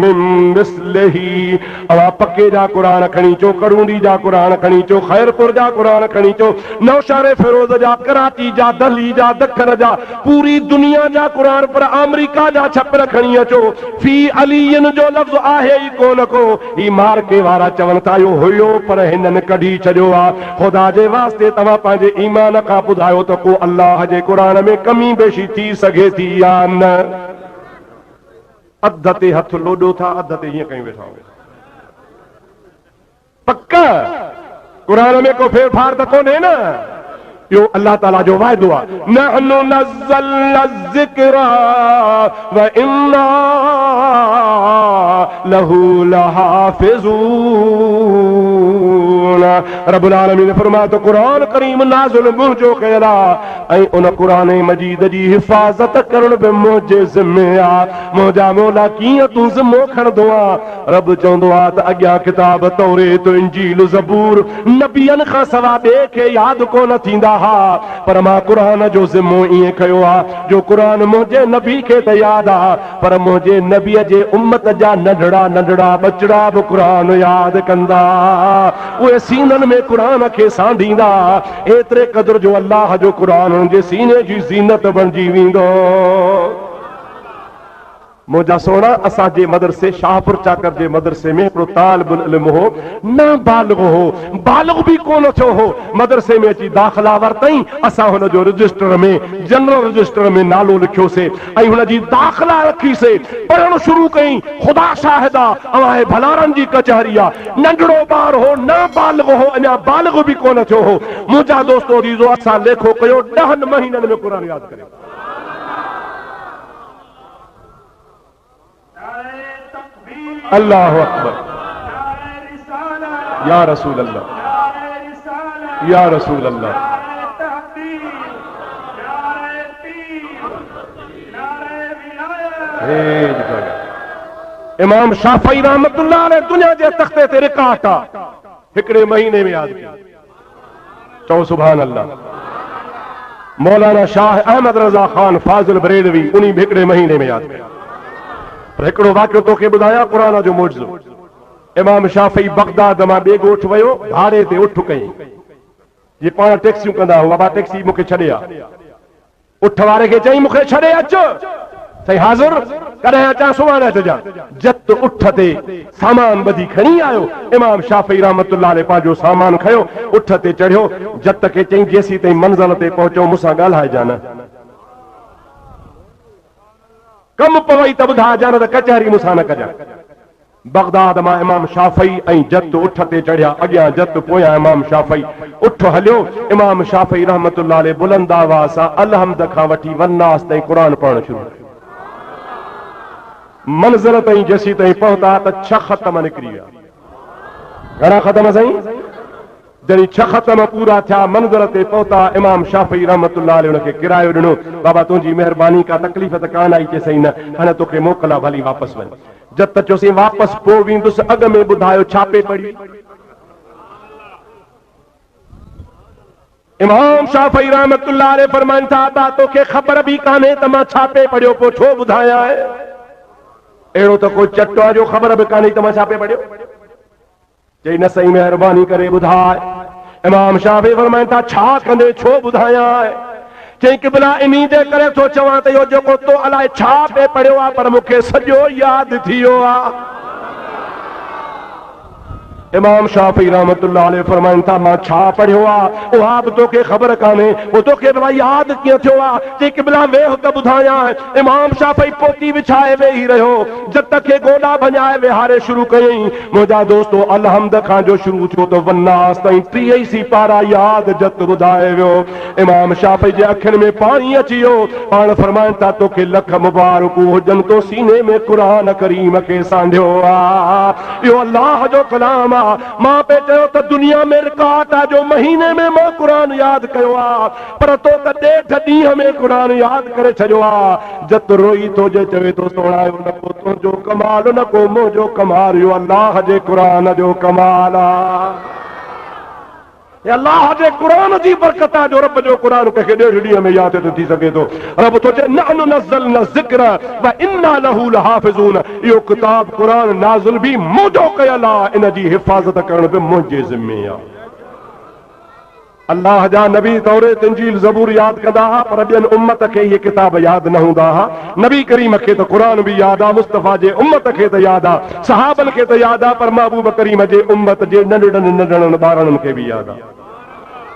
मिन मिस्लिही। अवा पक्के जा क़ुरान खणी चो, करूंडी जा क़ुरान खणी चो, खैरपुर जा क़ुरान खणी चो, नौशारे फिरोज जा, कराची जा, दिल्ली जा, दखन जा, पूरी दुनिया जा क़ुरान, पर अमेरिका जा छपर खणी अचो, फी अलियन जो लफ़्ज़ आहे ई कोन को। ही मार्के वारा चवनि था इहो हुयो पर हिननि कढी छॾियो आहे। ख़ुदा जे वास्ते तव्हां पंहिंजे ईमान खां ॿुधायो त को अल्लाह जे क़ुरान में कमी बेशी थी सघे थी या न? अध ते हथ लोॾो था, अध ते हीअं कयूं वेठा पक्का क़ुरान में को फेरफार त कोन्हे न। यो अल्लाह ताला जो वाइदो आहे, नहनु नज़्ज़लना ज़िक्रा व इन्ना लहू लहाफ़िज़ून। रब्बुल आलमीन ने फरमाया तो क़ुरान करीम नाज़िल मुंहिंजो कयल आहे ऐं उन क़ुरान मजीद जी हिफ़ाज़त करण बि मुंहिंजे ज़िम्मे आहे। मुंहिंजा मौला कीअं तूं ज़िम्मो खणंदो आहे? रब चवंदो आहे त अॻियां किताब तौरेत, इंजील, ज़बूर नबियनि खां सवा ॿिए खे यादि कोन थींदा, पर मां क़ुरान जो ज़िम्मो ईअं खयो आहे जो क़ुरान मुंहिंजे नबी खे त यादि आहे, पर मुंहिंजे नबीअ जे उम्मत जा नंढड़ा नंढड़ा बचड़ा बि क़ुरान यादि कंदा, उहे सीननि में क़ुरान खे सांढींदा। एतिरे क़दुरु जो अल्लाह जो क़ुरान हुननि जे सीने जी ज़ीनत बणिजी वेंदो। मुंहिंजा सोना, असांजे मदरसे शाहपुर चाकर जे मदरसे में हिकिड़ो तालिबुल इल्म हो, न बालिग़ हो, बालिग़ बि कोन थियो हो, मदरसे में अची दाख़िला वरितई। असां हुन जो रजिस्टर में, जनरल रजिस्टर में नालो लिखियोसीं ऐं हुन जी दाख़िला रखीसीं, पढ़णु शुरू कई। ख़ुदा शाहिद आहे, अवां भलारनि जी कचहरी आहे, नंढड़ो ॿार हो, न बालिग़ हो, अञा बालिग़ बि कोन थियो हो। मुंहिंजा दोस्तो रीज़ो असां लेखो कयो 10 महीननि में क़ुरान यादि करे। अल्लाह अकबर। या रसूल अल्लाह, या रसूल अल्लाह। इमाम शाफई रहमतुल्लाह अलैह दुनिया जे तख्ते ते रिकाटा हिकड़े महीने में याद किया। चओ सुभान अल्लाह। मौलाना शाह अहमद रजा खान फाजिल बरेलवी उन्हीं हिकड़े महीने में याद किया। पर हिकड़ो वाक़ियो तोखे ॿुधायां क़ुरान जो मौजज़ो। इमाम शाफई बगदाद मां ॿिए ॻोठ वियो, भाड़े ते उठ कयईं। जे पाण टैक्सियूं कंदा हुआ, बाबा टैक्सी मूंखे छॾे आ। उठ वारे खे चई मूंखे छॾे अच। सही हाज़िर कॾहिं अचां सुभाणे अचिजां। जत उठ ते सामान ॿधी खणी आयो। इमाम शाफई रहमतुल्लाह अलैह पंहिंजो सामान खयो, उठ ते चढ़ियो। जत खे चई जेसीं ताईं मंज़िल ते पहुचो मूंसां ॻाल्हाइजां न। कम पवई त ॿुधाइजां न त कचहरी मूंसां न कजां। बगदाद मां इमाम शाफई ऐं जत उठ ते चढ़िया। अॻियां जत पोयां इमाम शाफई। उठ हलियो। इमाम शाफई रहमतुल्लाह अलैह बुलंद आवाज़ सां अलहम्द खां वठी वन्नास ताईं क़ुरान पढ़णु शुरू कयो। मंज़िल ताईं जेसीं ताईं पहुता त 6 ख़तम निकिरी विया। घणा ख़तम साईं? जॾहिं 6 ख़तम पूरा थिया, मंज़िल ते पहुता। इमाम शाफई रहमतुल्लाह अलैह उनखे किरायो ॾिनो। बाबा तुंहिंजी महिरबानी, का तकलीफ़ त कान आई? चई न, हाणे तोखे मोकला, भली वापसि वञ। जत चयोसीं वापसि पोइ वेंदुसि, अॻ में ॿुधायो छापे पढ़ी? इमाम शाफई रहमतुल्लाह अलैह फरमाइनि था अदा तोखे ख़बर बि कान्हे त मां छापे पढ़ियो, पोइ छो ॿुधायां? अहिड़ो त कोई चटो आहे जो ख़बर बि कान्हे त मां छापे पढ़ियो? चई न सही, महिरबानी करे ॿुधाए। इमाम शाफई फरमाइनि था छा कंदे, छो ॿुधायां? चई क़िबला इन्ही जे करे थो चवां त इहो जेको तो अलाए छा पे पढ़ियो आहे, पर मूंखे सॼो यादि थी वियो आहे। इमाम शाफई रहमतुल्लाह अलैह फरमाइनि था मां छा पढ़ियो आहे उहा बि तोखे ख़बर कान्हे, पोइ तोखे भला यादि कीअं थियो आहे? चई क़िबला वेह त ॿुधायां। इमाम शाफई पोती विछाए वेही रहियो। जत खे गोॾा भञाए विहारे शुरू कयईं। मुंहिंजा दोस्तो अलहम्द खां जो शुरू थियो त वन्नास ताईं 30 सिपारा यादि जत ॿुधाए वियो। इमाम शाफई जे अखियुनि में पाणी अची वियो। पाण फरमाइनि था तोखे लख मुबारकूं हुजनि, तो सीने में क़ुरान करीम खे सांढियो आहे। इहो अल्लाह जो कलाम। मां पे चयो त दुनिया में रिकॉर्ड आहे जो महीने में मां क़ुरान यादि कयो आहे, पर तो त ॾेढ ॾींहं में क़ुरान यादि करे छॾियो आहे। जत रोई थो जे चवे थो सोणायो न को तुंहिंजो कमाल न को मुंहिंजो कमाल, इहो अल्लाह जे क़ुरान जो कमाल आहे। अल्लाह जे क़ुरान जी बरकत आहे जो रब जो क़ुरान कंहिंखे ॾेढ ॾींहं में यादि थी सघे थो। रब थो चए नहनु नज़्ज़लना ज़िक्र व इन्ना लहू लहाफ़िज़ून। इहो किताब क़ुरान नाज़िल बि मुंहिंजो कयल आहे, इन जी हिफ़ाज़त करण बि मुंहिंजे ज़िम्मे आहे। अल्लाह जा नबी तौरेत इंजील ज़बूर यादि कंदा हुआ, पर ॿियनि उम्मत खे इहे किताब यादि न हूंदा हुआ। नबी करीम खे त क़ुरान बि यादि आहे, मुस्तफ़ा जे उम्मत खे त यादि आहे, सहाबनि खे त यादि आहे, पर महबूब करीम जे उम्मत जे नंढड़नि नंढड़नि ॿारनि खे बि यादि आहे।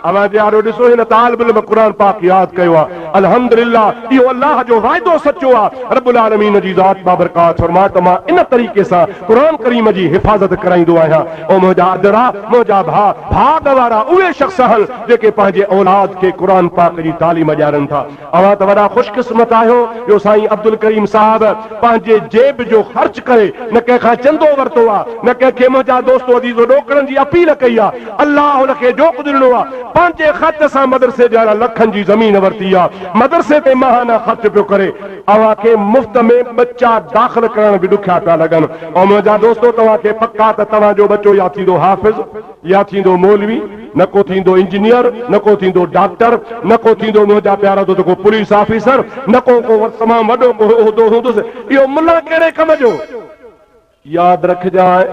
आवाज़ यारो ॾिसो हिन तालिब इल्म क़ुरान पाक यादि कयो आहे। अल्हम्दुलिल्लाह, इहो अल्लाह जो वाइदो सचो आहे। रब्बुल आलमीन जी ज़ात बाबरकात फरमाए त मां इन तरीक़े सां क़ुरान करीम जी हिफ़ाज़त कराईंदो आहियां। ओ मुंहिंजा अदरा, मुंहिंजा भाग वारा उहे शख़्स आहिनि जेके पंहिंजे औलाद खे क़ुरान पाक जी तालीम ॾियारनि था। अवां त वॾा ख़ुशकिस्मत आहियो जो साईं अब्दुल करीम साहब पंहिंजे जेब जो ख़र्च करे न कंहिंखां चंदो वरितो आहे, न कंहिंखे मुंहिंजा दोस्तो अदीज़ो ॾोकड़नि जी अपील कई आहे। अल्लाह हुनखे जोक ॾिनो आहे, पंहिंजे ख़र्च सां मदरसे जा लखनि जी ज़मीन वरिती आहे, मदरसे ते महाना ख़र्च पियो करे। अव्हां खे मुफ़्त में बच्चा दाख़िल करण बि ॾुखिया पिया लॻनि। ऐं मुंहिंजा दोस्तो तव्हांखे पका त तव्हांजो बच्चो या थींदो हाफ़िज़, या थींदो मौलवी, न को थींदो इंजीनियर, न को थींदो डॉक्टर, न को थींदो मुंहिंजा प्यारा दोस्त को पुलिस ऑफिसर, न को तमामु वॾो को उहिदो हूंदुसि। इहो मुल्ला कहिड़े कम जो? यादि रखजांइ,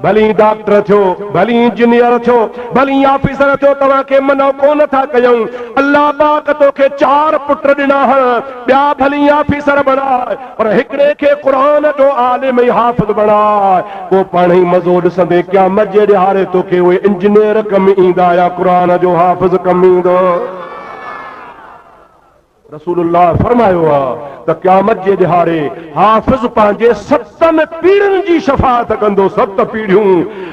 भली डॉक्टर थियो, भली इंजीनियर थियो, भली ऑफिसर थियो, तव्हांखे मनो कोन था कयूं। अल्लाह पाक तोखे 4 पुट ॾिना आहिनि, ॿिया भली ऑफिसर बणाए, पर हिकिड़े खे क़ुरान जो आलिम ऐं हाफ़िज़ बणाए। पोइ पाण ई मज़ो ॾिसंदे क़यामत जे ॾिहाड़े तोखे उहे इंजीनियर कमु ईंदा या क़ुरान जो हाफ़िज़ कमु ईंदो। रसूलुल्लाह फरमायो आहे त क़यामत जे ॾिहाड़े हाफ़िज़ पंहिंजे 70 7 पीढ़ियुनि जी शफ़ाअत कंदो। 7 पीढ़ियूं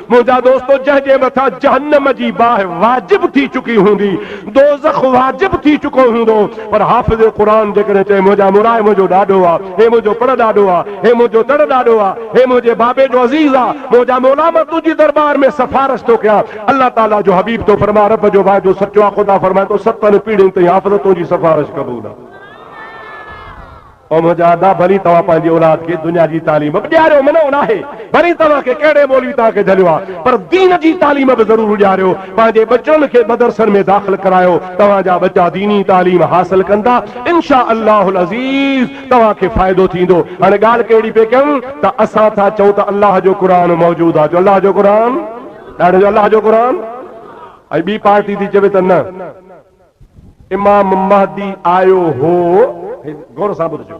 मुंहिंजा दोस्तो जंहिंजे मथां जहन्नम जी बाहि वाजिब थी चुकी हूंदी, दोज़ख वाजिब थी चुको हूंदो, पर हाफ़िज़ क़ुरान जेकॾहिं चए मुंहिंजा मुराए मुंहिंजो ॾाढो आहे, हे मुंहिंजो पर ॾाढो आहे, हे मुंहिंजो तर ॾाढो आहे, हे मुंहिंजे बाबे जो अज़ीज़ आहे, मुंहिंजा मौला मां तुंहिंजी दरबार में सिफारिश थो कयां। अल्लाह ताला जो हबीब तो फरमा, रब जो वाइदो सचो आहे। ख़ुदा फरमाए तो 7 पीढ़ियुनि ताईं हाफ़िज़ तुंहिंजी सिफारिश क़बूल आहे। और मुंहिंजा अदा भली तव्हां पंहिंजी औलाद खे दुनिया जी तालीम बि ॾियारियो, मनो न आहे, भली तव्हांखे कहिड़े मौलवी तव्हांखे झलियो आहे, पर दीन जी तालीम बि ज़रूरु ॾियारियो। पंहिंजे बचनि खे मदरसनि में दाख़िल करायो, तव्हांजा बच्चा दीनी तालीम हासिल कंदा, इंशा अल्लाहुल अज़ीज़ तव्हांखे फ़ाइदो थींदो। हाणे ॻाल्हि कहिड़ी पे कयूं त असां था चऊं त अल्लाह जो क़ुरान मौजूदु आहे, जो अल्लाह जो क़ुरान ॾाढो, जो अल्लाह जो क़ुरान। ऐं ॿी पार्टी थी चवे त न, इमाम महदी आयो हो, गौर सां ॿुधजो,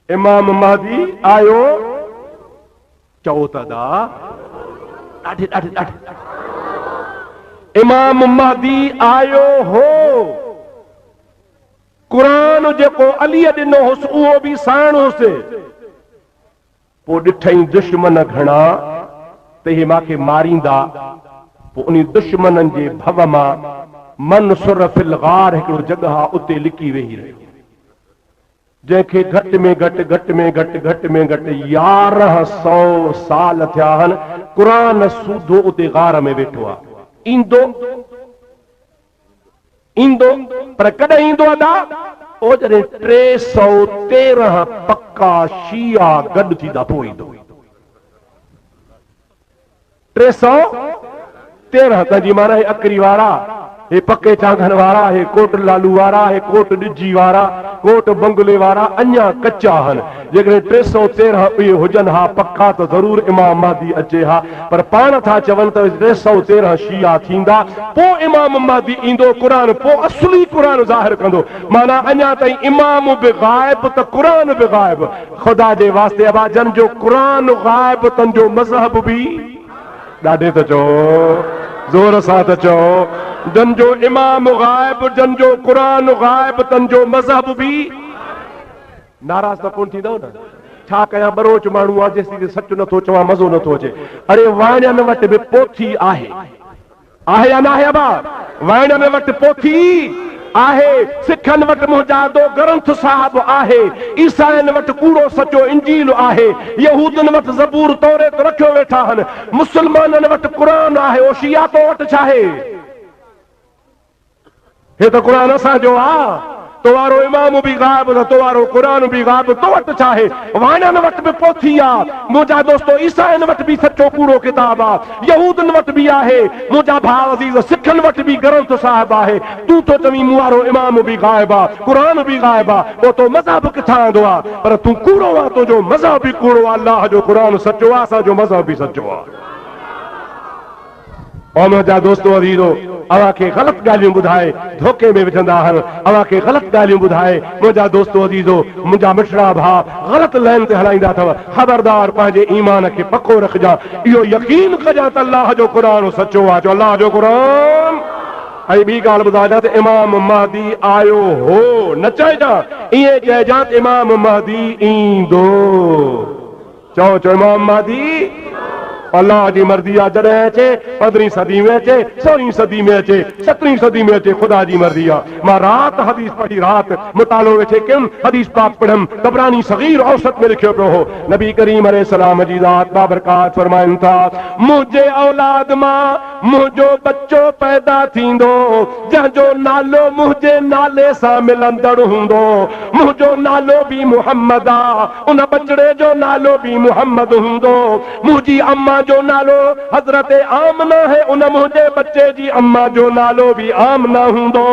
इमाम महदी आयो चओ त ॾाढे ॾाढे ॾाढे, इमाम महदी आयो हो। क़ुरान जेको अलीअ ॾिनो हुसि उहो बि साण हुसि। पोइ ॾिठई दुश्मन घणा त इहे मूंखे मारींदा, पोइ उन दुश्मननि जे भव मां मनसुर फिल गार हिकिड़ो जॻह आहे, उते लिकी वेही रहियो, जंहिंखे घटि में घटि 1100 साल थिया आहिनि क़ुरान सूधो उते गार में वेठो आहे। ईंदो ईंदो पर कॾहिं ईंदो अदा ओ जॾहिं 313 पक्का शिया गॾु थींदा पोइ ईंदो। 313 तंहिंजी माना हे अकरी वारा, हे पके चांगन वारा, हे कोट लालू वारा, हे कोट ॾिजी वारा, कोट बंगले वारा अञा कच्चा आहिनि। जेकॾहिं 313 उहे हुजनि हा पक्का त ज़रूरु इमाम महदी अचे हा, पर पाण था चवनि त 313 शिया थींदा, पोइ इमाम महदी ईंदो, क़ुरान पोइ असली क़ुरान ज़ाहिर कंदो। माना अञा ताईं इमाम बि गाइब त क़ुरान बि गाइब। ख़ुदा जे वास्ते अबा जन जो क़ुरान गाइब, तन जो मज़हब बि ॾाढे त चओ, ज़ोर सां त चओ, जन जो इमाम गाइब, जन जो क़ुरान गाइब, तन जो मज़हब बि। नाराज़ त कोन थींदव न? छा कयां, बरोच माण्हू आहे जेसीं सच नथो चवां मज़ो नथो अचे। अरे वाइणनि वटि बि पोथी आहे, आहे या न आहे अबा? वाइणनि वटि पोथी आहे, सिखनि वटि मुजाहिदो ग्रंथ साहिब आहे, ईसाइनि वटि कूड़ो सचो इंजील आहे, यहूदनि वटि ज़बूर तौरेत रखियो वेठा आहिनि, मुस्लमाननि वटि क़ुरान आहे, ओ शिया तो वटि छा आहे? हे त क़ुरान असांजो आहे। तो वारो इमाम बि गाइब न, तो वारो क़ुरान बि गाइब, तो वटि छा आहे? वाइणनि वटि बि पोथी आहे मुंहिंजा दोस्तो, ईसाइनि वटि बि सचो कूड़ो किताब आहे, यहूदनि वटि बि आहे मुंहिंजा भाउ अज़ीज़, सिखनि वटि बि ग्रंथ साहिब आहे। तूं तो चवीं मूं वारो इमाम बि गाइब आहे, क़ुरान बि गाइब आहे, पोइ तो मज़हब किथां ईंदो आहे? पर तूं कूड़ो आहे, तुंहिंजो मज़हब बि कूड़ो आहे। अल्लाह जो क़ुरान सचो आहे, असांजो मज़हब बि सचो आहे। और मुंहिंजा दोस्तो अज़ीज़ो, अव्हांखे ग़लति ॻाल्हियूं ॿुधाए धोखे में विझंदा आहिनि, अव्हांखे ग़लति ॻाल्हियूं ॿुधाए मुंहिंजा दोस्तो अज़ीज़ो, मुंहिंजा मिठड़ा भाउ ग़लति लाइन ते हलाईंदा अथव। ख़बरदार पंहिंजे ईमान खे पको रखजां, इहो यकीन कजां त अल्लाह जो क़ुरान सचो आहे, जो अल्लाह जो क़ुरान। ऐं ॿी ॻाल्हि ॿुधाइजां त इमाम महदी आयो हो न चइजां, ईअं चइजां त इमाम महदी ईंदो। चओ चओ इमाम महदी अल्लाह जी मर्ज़ी आहे, जॾहिं अचे 15वीं सदी में अचे, 16वीं सदी में अचे, 17वीं सदी में अचे, ख़ुदा जी मर्ज़ी आहे। मां राति हदीस पढ़ी, राति मुतालो वेठे कयुमि, हदीस पाक पढ़ियमि, तबरानी सगीर औसत में लिखियो पियो हो, नबी करीम अलैहिस्सलाम जी ज़ात बाबरकात फरमाइनि था, मुंहिंजे औलाद मां मुंहिंजो बच्चो पैदा थींदो, जंहिंजो नालो मुंहिंजे नाले सां मिलंदड़ हूंदो, मुंहिंजो नालो बि मुहम्मद आहे, उन बचड़े जो नालो बि मुहम्मद हूंदो। मुंहिंजी अम्मा जो नालो हज़रत आमना है, उन मुंहिंजे बच्चे जी अम्मा जो नालो बि आमना हूंदो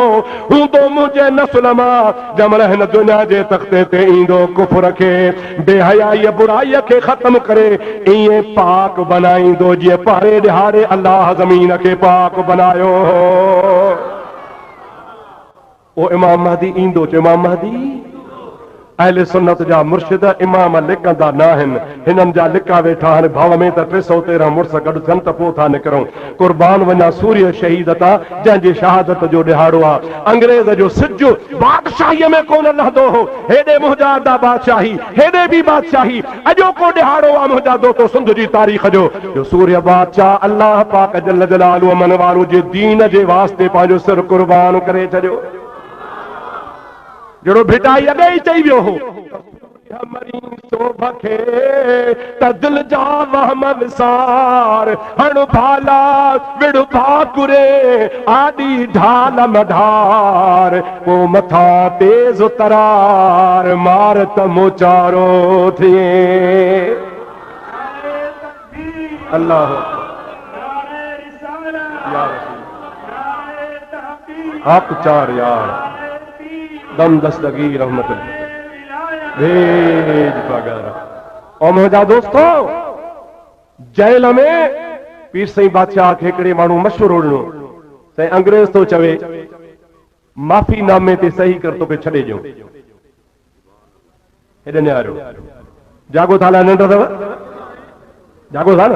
मुंहिंजे नस्ल मां। जमल हिन दुनिया जे तख़्ते ते ईंदो, कुफ्र खे, बेहयाई बुराई खे ख़त्म करे ईअं पाक बनाईंदो जीअं पहरे ॾिहाड़े अल्लाह ज़मीन खे पाक बनायो। ओ इमाम महदी ईंदो, चयो इमाम महदी अहले सुन्नत जा मुर्शिद इमाम लिखंदा न आहिनि हिननि जा लिका वेठा आहिनि भाव में त 313 मुड़स गॾु थियनि त पोइ था निकिरूं कुर्बान वञा सूर्य शहीद तां जंहिंजी शहादत जो ॾिहाड़ो आहे अंग्रेज़ जो सिज बादशाहीअ में कोन लहंदो हो हेॾे मुंहिंजा अदा बादशाही हेॾे बि बादशाही अॼोको ॾिहाड़ो आहे मुंहिंजा दोस्तो सिंध जी तारीख़ जो सूर्य बादशाह अल्लाह पाक जल जलालुहु मन वारो जे दीन जे वास्ते पंहिंजो सिर कुर्बान करे छॾियो जहिड़ो भिटाई अॻे ई चई वियो हो दिल जा वहमन सार हण भाला विड़ भाकुरे आदि ढाल मधार पो मथा तेज तरार मार त मोचारो थिए अल्लाह हक चार यार दम दस्तगी रहमत भेज पगार और मुंहिंजा दोस्तों जेल में पीर साईं बादशाह खे हिकिड़े माण्हू मशहूरु हुयो साईं अंग्रेज़ तो चवे माफ़ी नामे ते सही कर तोखे छॾे ॾियूं हेॾे निहारियो जागो था निंड अथव जागो था न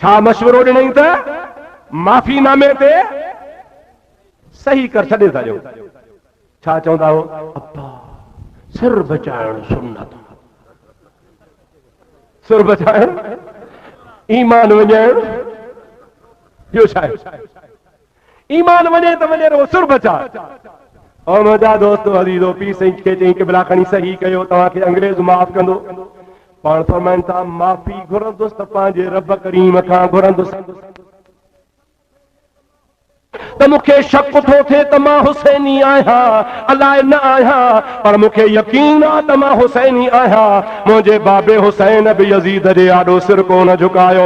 छा मशवरो ॾिनई त माफ़ी नामे ते सही कर छॾे था ॾियूं छा चवंदा हो अब्बा सिर बचाइण सुन्नत सिर बचाइण ईमान वञाइण ॿियो छा आहे ईमान वञे त वञे रहो सिर बचाए और मुंहिंजा दोस्त अज़ीज़ो पीर साईं खे चई क़िबला खणी सही कयो तव्हांखे अंग्रेज़ माफ़ कंदो पाण फरमाइनि था माफ़ी घुरंदुसि त पंहिंजे रब करीम खां घुरंदुसि त मूंखे शक थो थिए त मां हुसैनी आहियां अलाए न आहियां पर मूंखे यकीन आहे त मां हुसैनी आहियां मुंहिंजे बाबे हुसैन बि यज़ीद जे आॾो सिर कोन झुकायो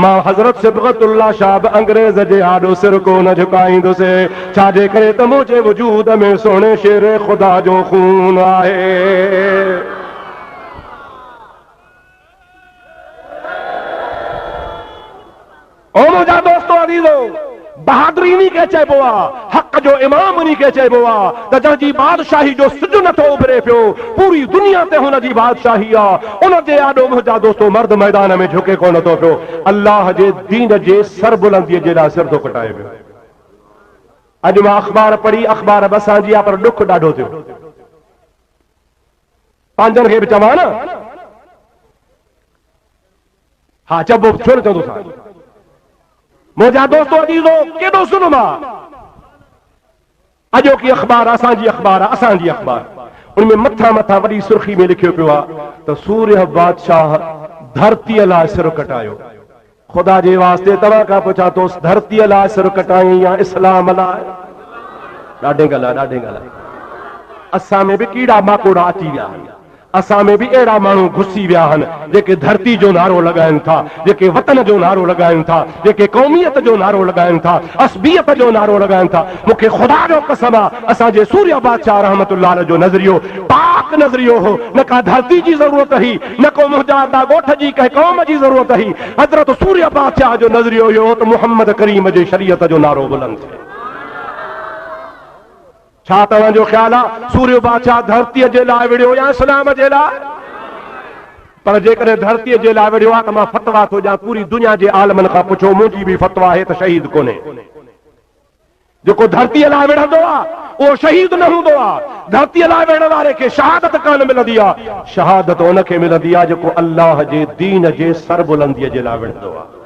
मां हज़रत सिबगतुल्लाह शाह बि अंग्रेज़ जे आॾो सिर कोन झुकाईंदुसि छाजे करे त मुंहिंजे वजूद में सोणे शेर ख़ुदा जो खून आहे ओ मुंहिंजा दोस्तो अज़ीज़ो बहादुरी इन्ही खे चइबो आहे हक़ जो इमाम इन्ही खे चइबो आहे त जंहिंजी बादशाही जो सिज नथो उभरे पियो पूरी दुनिया ते हुनजी बादशाही आहे उन जे आॾो मुंहिंजा दोस्तो मर्द मैदान में झुके कोन थो पियो अल्लाह जे दीन जे सरबुलंदीअ जे लाइ सिर थो कटाए पियो अॼु मां अख़बार पढ़ी अख़बार बि असांजी आहे पर ॾुख ॾाढो थियो पंहिंजनि खे बि चवां न हा चइबो छो न चवंदो मुंहिंजा दोस्तो अजीज़ो केॾो ज़ुल्म आहे अॼोकी अख़बार असांजी अख़बार आहे असांजी अख़बार उन में मथां मथां वॾी सुर्खी में लिखियो पियो आहे त सूर्य बादशाह धरतीअ लाइ सिर कटायो ख़ुदा जे वास्ते तव्हां खां पुछां थो धरतीअ लाइ सिर कटाई या इस्लाम लाइ ॾाढे ॻाल्हि असां में बि कीड़ा माकोड़ा अची विया आहिनि असां में बि अहिड़ा माण्हू घुसी विया आहिनि जेके धरती जो नारो लॻाइनि था जेके वतन जो नारो लॻाइनि था जेके क़ौमियत जो नारो लॻाइनि था असबियत जो नारो लॻाइनि था मूंखे ख़ुदा जो कसम आहे असांजे सूर्य बादशाह रहमतुल्लाह जो नज़रियो पाक नज़रियो हो न का धरती जी ज़रूरत हुई न को मुंहिंजा ॻोठ जी कंहिं क़ौम जी ज़रूरत हुई हज़रत सूर्य बादशाह जो नज़रियो इहो हो त मुहम्मद करीम जे शरीयत जो नारो बुलंद थिए छा तव्हांजो ख़्याल आहे सूर्य बादशाह धरतीअ जे लाइ विड़ियो या इस्लाम जे लाइ पर जेकॾहिं धरतीअ जे लाइ विड़ियो आहे त मां फतवा थो ॾियां पूरी दुनिया जे आलमनि खां पुछो मुंहिंजी बि फतवा आहे त शहीद कोन्हे जेको धरतीअ लाइ विढ़ंदो आहे उहो शहीद न हूंदो आहे धरतीअ लाइ विढ़ण वारे खे शहादत कान मिलंदी आहे शहादत उनखे मिलंदी आहे जेको अल्लाह जे दीन जे सरबुलंदीअ जे लाइ विढ़ंदो आहे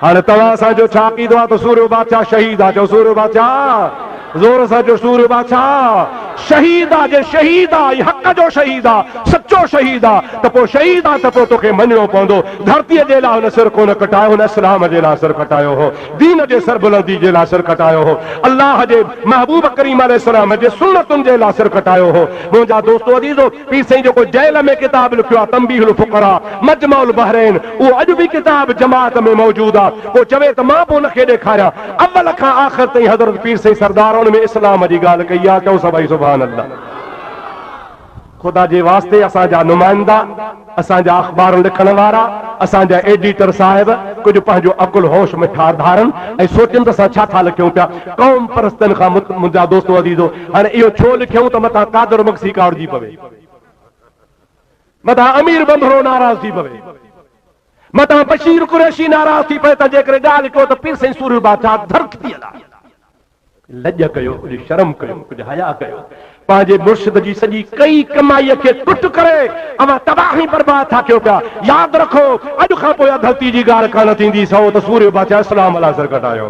हाणे तव्हां असांजो छा कींदो आहे त सूर्य बादशाह शहीद आहे चओ सूर्य बादशाह ज़ोर सां जो सूर्य बादशाह शहीद आहे जे शहीद आहे हक़ जो शहीद आहे सचो शहीद आहे त पोइ शहीद आहे त पोइ तोखे मञिणो पवंदो धरतीअ जे लाइ हुन सिर कोन कटायो हुन इस्लाम जे लाइ सिर कटायो हो दीन जे सरबुलंदी जे लाइ सिर कटायो हो अल्लाह जे महबूब करीम अलैहिस्सलाम जे सुन्नतुनि जे लाइ सिर कटायो हो मुंहिंजा दोस्तो अज़ीज़ो पीर साईं जेको जेल में किताब लिखियो आहे तंबीहुल फुक़रा मजमाउल बहरैन उहो अॼु बि किताब जमात में मौजूद आहे को चवे त मां बि उनखे ॾेखारियां अव्वल खां आख़िर ताईं हज़रत पीर साईं सरदार में इस्लाम जी ॻाल्हि कई आहे चओ सभई सुभान अल्लाह ख़ुदा जे वास्ते असांजा नुमाइंदा असांजा अख़बार लिखण वारा असांजा एडिटर साहिब कुझु पंहिंजो अकुल होश में ठार धारनि ऐं सोचनि त असां छा था लिखूं पिया क़ौम परस्तनि खां मुंहिंजा दोस्तो अज़ीज़ो हाणे इहो छो लिखियूं त मथां कादर मक्सी कावड़जी पवे मथा अमीर बंभरो नाराज़ थी पवे, मथा बशीर कुरैशी नाराज़ थी पए त जेकरे ॻाल्हि कयो त पीर साईं सूरी बादशाह धरक थी हला। लज कयो, कुछ शर्म कयो, कुछ हया कयो, पंहिंजे मुर्शिद जी सॼी कई कमाईअ खे टुट करे अवां तबाही बर्बाद था कयो पिया। यादि रखो, अॼु खां पोइ धरती जी ॻाल्हि कान थींदी सौ त सूर्य बादशाह इस्लाम अला सर कटायो।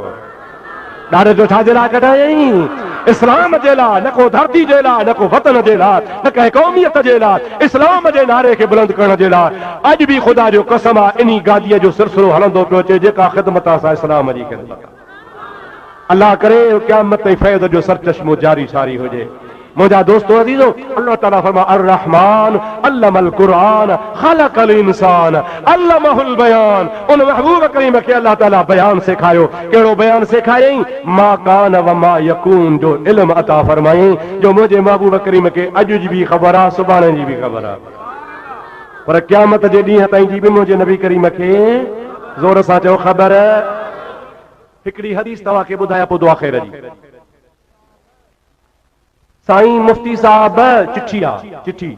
ॾाढे जो छाजे लाइ कटायईं? इस्लाम जे लाइ, न को धरती जे लाइ, न को वतन जे लाइ, न कंहिं क़ौमियत जे लाइ, इस्लाम जे नारे खे बुलंद करण जे लाइ। अॼु बि ख़ुदा जो कसम आहे इन गादीअ जो सिलसिलो हलंदो पियो अचे, जेका ख़िदमत असां इस्लाम जी ख़िदमत। अल्लाह करे क़यामत ताईं फैज़ जो सरचश्मो जारी सारी हुजे। मुझा दोस्तों अजीजों, अल्लाह ताला फरमा अर्रहमान अल्लमल कुरान खलकल इंसान अल्लमहुल बयान। उन महबूब करीम के अल्लाह ताला बयान सिखायो। केड़ो बयान सिखायई? मा कान व मा यकून जो इल्म अता फरमाई, जो मुझे महबूब करीम के अॼु जी भी ख़बर आ, सुभाणे जी भी ख़बर आ, पर क़यामत जे ॾींहं ताईं जी भी मुझे नबी करीम के ज़ोर सां चओ ख़बर। हिकड़ी हदीस तव्हां खे ॿुधायां पोइ दुआ ख़ैर जी। साईं मुफ्ती साहब चिट्ठी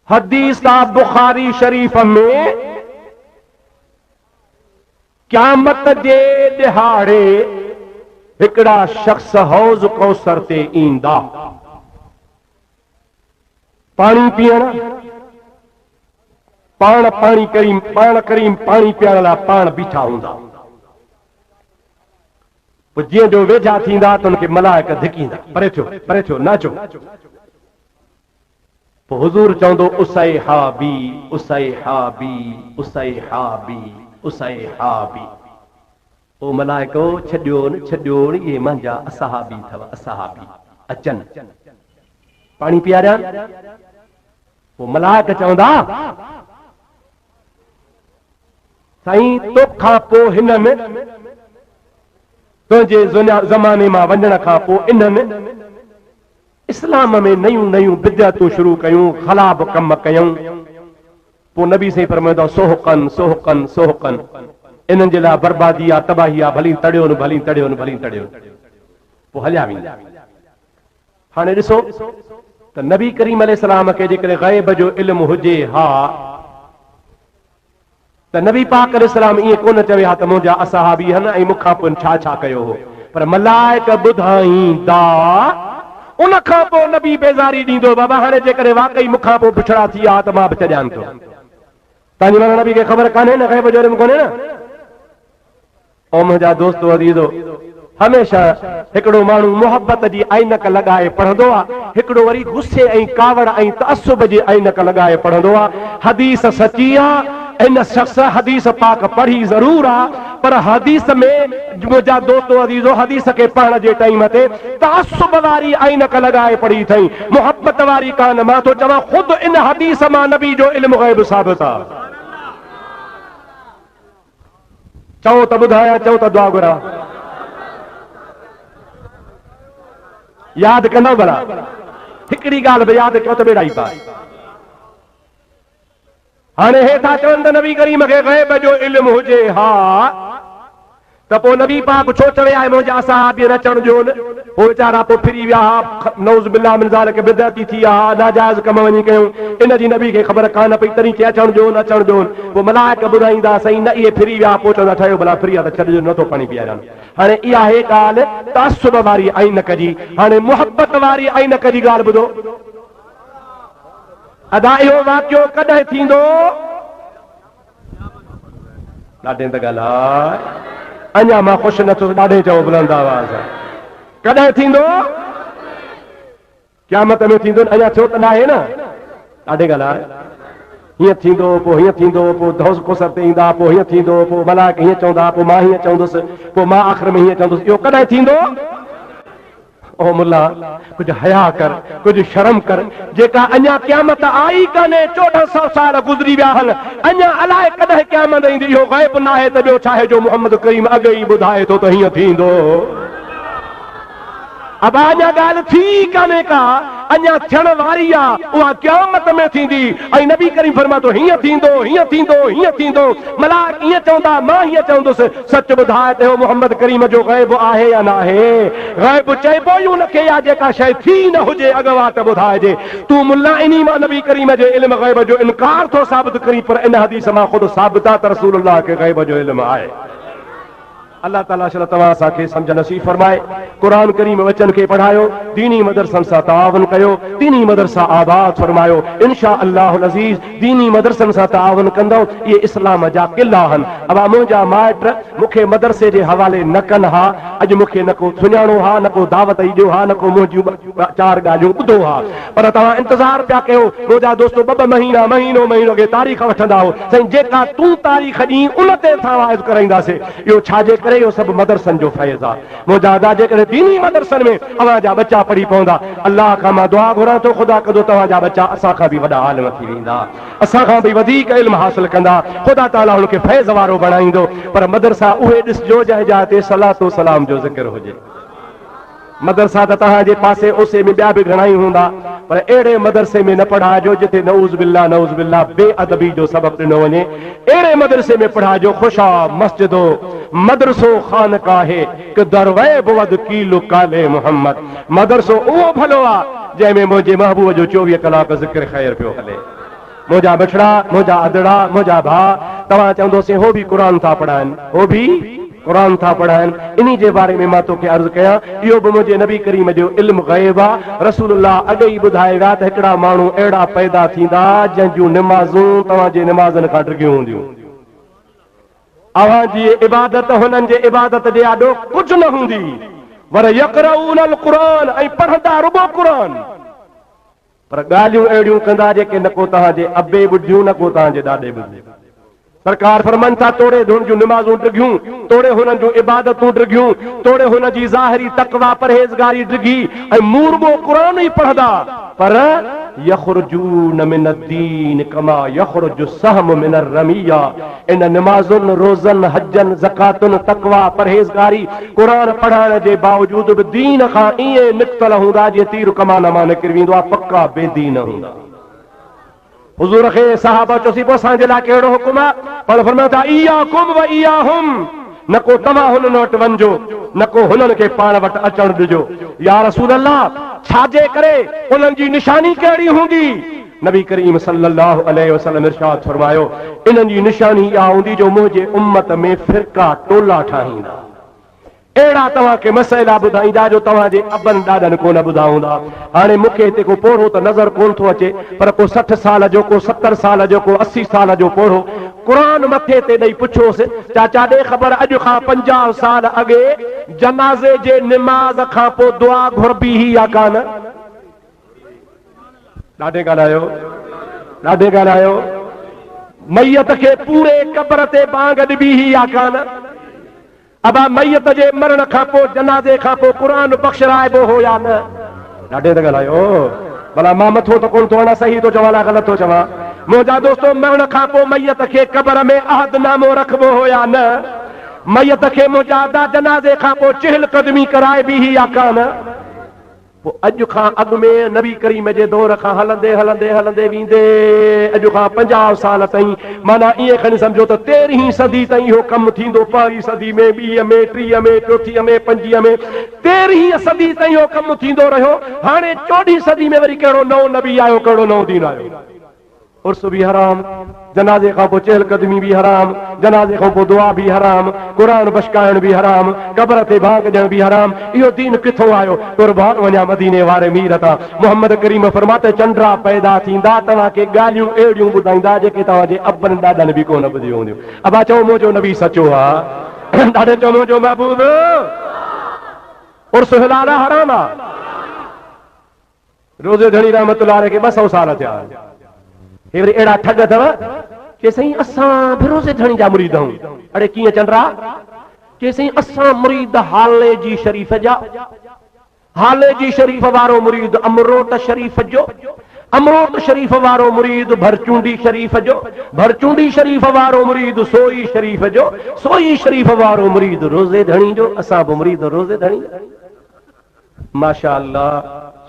हदीस साहब बुखारी शरीफ में क़यामत जे दिहाड़े हिकड़ा शख्स हौज़ कौसर ते ईंदा, पानी पीअण, पाण करीम पानी पीअण लाइ पाण बीठा हूंदा। जीअं जो वेझा थींदा त उनखे मलाइक धिकींदा, परे थियो न अचो। पोइ हुज़ूर चवंदो उसै हाबी उसै हाबी उसै हाबी उसै हाबी। ओ मलाइको छॾियो इहे मुंहिंजा असहाबी अथव, असहाबी अचनि पाणी पीआरियां। पोइ मलाइक चवंदा साईं तोखां पोइ हिन में तुंहिंजे ज़माने मां वञण खां पोइ इन्हनि इस्लाम में नयूं नयूं बिदअतूं शुरू कयूं, ख़लाब कम कयूं। पोइ नबी साईं फरमाईंदा सोहकन सोहकन सोहकन, इन्हनि जे लाइ बर्बादी आहे, तबाही आहे, भली तड़ियोनि भली तड़ियोनि भली तड़ियोनि। पोइ हलिया वेंदा। हाणे ॾिसो त नबी करीम अलैहिस्सलाम खे जेकॾहिं ग़ैब जो इल्मु हुजे हा त नबी पाक अलैहिस्सलाम ईअं कोन चवे हा त मुंहिंजा असहाबी आहिनि ऐं मूंखां पोइ छा कयो हो, पर मलाइक ॿुधाईंदा। उन खां पोइ नबी बेज़ारी ॾींदो बाबा हाणे जेकॾहिं वाकई मूंखां पोइ पुछड़ा थी विया त मां बि चॼान थो। तव्हांजी माना नबी खे ख़बर कान्हे न, ग़ैब जो इल्मु कोन्हे न। ऐं मुंहिंजा दोस्तो अज़ीज़ो, हमेशा हिकिड़ो माण्हू मोहबत जी ऐनक लॻाए पढ़ंदो आहे, हिकिड़ो वरी गुस्से ऐं कावड़ ऐं तअस्सुब जी ऐनक लॻाए पढ़ंदो आहे। हदीस सची आहे, इन शख्स हदीस पाक पढ़ी ज़रूर आहे, पर हदीस में मुंहिंजा दोस्तो अज़ीज़ो हदीस खे पढ़ण जे टाइम ते तअस्सुब वारी ऐनक लॻाए पढ़ी अथई, मोहबत वारी कान। मां थो चवां ख़ुदि इन हदीस मां नबी जो इल्मु ग़ैब साबित आहे। चओ त ॿुधायां, चओ त दुआ घुरां। यादि कंदव भला? हिकिड़ी ॻाल्हि बि यादि कयो त बेड़ा ई पार। हाणे हेठा चवनि त नबी करीम खे ग़ैब जो इल्मु हुजे हा त पोइ नबी पाक छो चवे आहे मुंहिंजा असहाबी न अचण ॾियोन? पोइ वीचारा पोइ फिरी विया हा, नऊज़ बिल्लाह मिन ज़ालिक बिदअती थी विया हा, नाजाइज़ कम वञी कयूं, इन जी नबी खे ख़बर कान पई, तॾहिं खे अचण ॾियोन अचण ॾियोन। पोइ मलाइक ॿुधाईंदा साईं न इहे फिरी विया, पोइ चवंदा ठहियो भला फिरी आहे त छॾिजो, नथो पाणी पीआरियां। हाणे इहा आहे ॻाल्हि तअस्सुब वारी ऐनक जी। हाणे मुहबत वारी ऐनक जी ॻाल्हि ॿुधो। अदा इहो वाक़ियो कॾहिं थींदो? ॾाढे त ॻाल्हाए, अञा मां ख़ुशि न थियो, ॾाढे चओ बुलंद आवाज़। कॾहिं थींदो? क़यामत में थींदो, अञा थियो त न आहे न। ॾाढे ॻाल्हाए, हीअं थींदो, पोइ हीअं थींदो, पोइ हौज़ कौसर ते ईंदा, पोइ हीअं थींदो, पोइ मलाइक हीअं चवंदा, पोइ मां हीअं चवंदुसि, पोइ मां आख़िर में हीअं चवंदुसि। इहो कॾहिं थींदो? ओ मुल्ला कुछ हया कर, कुछ शर्म कर, जेका अञा क़यामत आई कान्हे, 1400 साल गुज़री विया आहिनि, अञा अलाए कॾहिं क़यामत ईंदी। इहो ग़ैब न आहे त ॿियो छा आहे जो मोहम्मद करीम अॻे ई ॿुधाए थो त हीअं थींदो। अब अञा ॻाल्हि थी कान्हे का, अञा थियण वारी आहे उहा क़यामत में थींदी ऐं नबी करीम फरमातो हीअं थींदो हीअं थींदो हीअं थींदो मलाक ईअं चवंदा मां हीअं चवंदुसि सच ॿुधाए त मोहम्मद करीम जो ग़ैब आहे या न आहे ग़ैब चइबो ई उनखे या जेका शइ थी न हुजे अॻवा त ॿुधाइजे तूं मुल्ला इन्ही मां नबी करीम जे इल्म ग़ैब जो इनकार थो साबित करी पर इन हदीस मां ख़ुदि साबित आहे त रसूलुल्लाह खे ग़ैब जो इल्म आहे अल्लाह ताला शल तव्हां असांखे सम्झ नसीब फरमाए क़ुरान करीम वचन खे पढ़ायो दीनी मदरसनि सां ताउन कयो दीनी मदरसा आबाद फरमायो इंशा अल्लाहुल अज़ीज़ दीनी मदरसनि सां ताउन कंदो ये इस्लाम जा किला आहिनि अबा मुंहिंजा माइट मूंखे मदरसे जे हवाले न कनि हा अॼु मूंखे न को सुञाणो हा न को दावत ॾियो हा न को मुंहिंजियूं चार ॻाल्हियूं ॿुधो हा पर तव्हां इंतज़ार पिया कयो मुंहिंजा दोस्तो ॿ महीना महीनो अॻे तारीख़ वठंदा हो साईं जेका तूं तारीख़ ॾी उन ते असां वाइज़ कराईंदासीं इहो छाजे करे इहो सभु मदरसनि जो फैज़ आहे मुंहिंजा अदा जेकॾहिं दीनी मदरसनि में अव्हांजा बच्चा पढ़ी पवंदा अल्लाह खां मां दुआ घुरां थो ख़ुदा कदो तव्हांजा बच्चा असां खां बि वॾा आलिम थी वेंदा असां खां बि वधीक इल्म हासिल कंदा ख़ुदा ताला हुनखे फैज़ वारो बणाईंदो पर मदरसा उहे ॾिसजो जंहिंजा ते सलातो सलाम जो ज़िक्र हुजे मदरसा त तव्हांजे पासे ओसे में ॿिया बि घणा ई हूंदा पर अहिड़े मदरसे में न पढ़ाइजो जिते नऊज़ बिल्लाह बेअदबी जो सबबु ॾिनो वञे अहिड़े मदरसे में पढ़ाइजो ख़ुशा मस्जिदो मदरसो खानकाहे कि दरवैब वद कीलो काले मोहम्मद मदरसो उहो भलो आहे जंहिंमें मुंहिंजे महबूब जो 24 कलाक ज़िक्र ख़ैर पियो हले मुंहिंजा बछड़ा मुंहिंजा अदड़ा मुंहिंजा भाउ तव्हां चवंदोसीं हो बि क़ुरान था पढ़ाइनि हो बि क़ुरान था पढ़ाइनि इन्ही जे बारे में मां तोखे अर्ज़ु कयां इहो बि मुंहिंजे नबी करीम जो इल्मु ग़ैब आहे रसूलुल्लाह अॻे ई ॿुधाए विया त हिकिड़ा माण्हू अहिड़ा पैदा थींदा जंहिंजूं निमाज़ूं तव्हांजे निमाज़नि खां डिघियूं हूंदियूं अव्हांजी इबादत हुननि जे इबादत जे आॾो कुझु न हूंदी वर यक़रऊनल क़ुरान ऐं पढ़ंदा रुगो क़ुरान पर ॻाल्हियूं अहिड़ियूं कंदा जेके न को तव्हांजे अबे ॿुधियूं न को तव्हांजे ॾाॾे ॿुधियूं सरकार फरमाइनि था तोड़े हुन जूं निमाज़ूं डिघियूं तोड़े हुननि जूं इबादतूं डिघियूं तोड़े हुन जी ज़ाहिरी तक़वा परहेज़गारी डिघी ऐं मूरबो क़ुरान ई पढ़ंदा पर यख़रुजून मिन दीन कमा यख़रुजु सहम मिन रमिया इन निमाज़ुनि रोज़नि हजनि ज़कातुनि तक़वा परहेज़गारी क़ुरान पढ़ाइण जे बावजूद बि दीन खां ईअं निकितल हूंदा जीअं तीर कमान मां निकिरी वेंदो आहे पक्का बेदीन हूंदा हुज़ूर खे सहाबा चोसी पोइ असांजे लाइ कहिड़ो हुकुम आहे पर फरमायो था इयाकुम व इयाहुम न को तव्हां हुननि वटि वञिजो न को हुननि खे पाण वटि अचणु ॾिजो या रसूल अल्लाह छाजे करे उन्हनि जी निशानी कहिड़ी हूंदी नबी करीम सल्लल्लाहु अलैहि वसल्लम इरशाद फरमायो इन्हनि जी निशानी इहा हूंदी जो मुंहिंजे उम्मत में फ़िरका टोला ठाहींदा अहिड़ा तव्हांखे मसइला ॿुधाईंदा जो तव्हांजे अबनि ॾाॾनि कोन ॿुधा हूंदा हाणे मूंखे हिते को पोढ़ो त नज़र कोन थो अचे पर को 60 साल जो को 70 साल जो को 80 साल जो पोढ़ो क़ुरान मथे ते ॾेई पुछोसि चाचा ॾे ख़बर अॼु खां 50 साल अॻे जनाज़े जे निमाज़ खां पोइ दुआ घुरबी ही या कान ॾाढे ॻाल्हायो मैयत खे पूरे क़ब्र ते बांग ॾिबी ही या कान अबा मैयत जे मरण खां पोइ जनाज़े खां पोइ क़ुरान बख़्शराइबो हो या न ॾाढे त ॻाल्हायो भला मां मथो त कोन थो वञा सही थो चवां अलाए ग़लति थो चवां मुंहिंजा दोस्तो मरण खां पोइ मैयत खे क़ब्र में अहदनामो रखबो हो या न मैयत खे मुंहिंजा अदा जनाज़े खां पोइ चहल क़दमी कराइबी ही या कान पोइ अॼु खां अॻु में नबी करीम जे दौर खां हलंदे हलंदे हलंदे वेंदे अॼु खां 50 साल ताईं माना ईअं खणी सम्झो त 13हीं सदी ताईं इहो कमु थींदो 1हीं सदी में 2 में 3 में 4 में 5 में 13हीं सदी ताईं इहो कमु थींदो रहियो हाणे 14हीं सदी में वरी कहिड़ो नओं नबी आयो कहिड़ो नओं दीन आयो उर्स भी हराम जनाज़े खां पोइ चहल क़दमी भी हराम जनाज़े खां पोइ दुआ भी हराम क़ुरान बशकाइण भी हराम क़ब्र ते भाग ॾियण भी हराम इहो दीन किथों आयो कुर्बान वञा मदीने वारे मीर तां मोहम्मद करीम फरमाते चंडा पैदा थींदा तव्हांखे ॻाल्हियूं अहिड़ियूं ॿुधाईंदा जेके तव्हांजे अबनि ॾाॾनि बि कोन ॿुधियूं हूंदियूं अबा चओ मुंहिंजो नबी सचो आहे ॾाढे चओ मुंहिंजो महबूब उर्स हिलाल हराम आहे रोज़े धणी रहमतुल्लाह अलैहि खे 200 साल थिया हे वरी अहिड़ा ठग अथव के साईं असां फिरोज़े धणी जा मुरीद आहियूं अड़े कीअं चंडरा के साईं असां मुरीद हाले जी शरीफ़ जा हाले जी शरीफ़ वारो मुरीद अमरोट शरीफ़ जो अमरोट शरीफ़ वारो मुरीद भरचूंडी शरीफ़ जो भरचूंडी शरीफ़ वारो मुरीद सोई शरीफ़ जो सोई शरीफ़ वारो मुरीद रोज़े धणी जो असां बि मुरीद रोज़े धणी माशा अल्लाह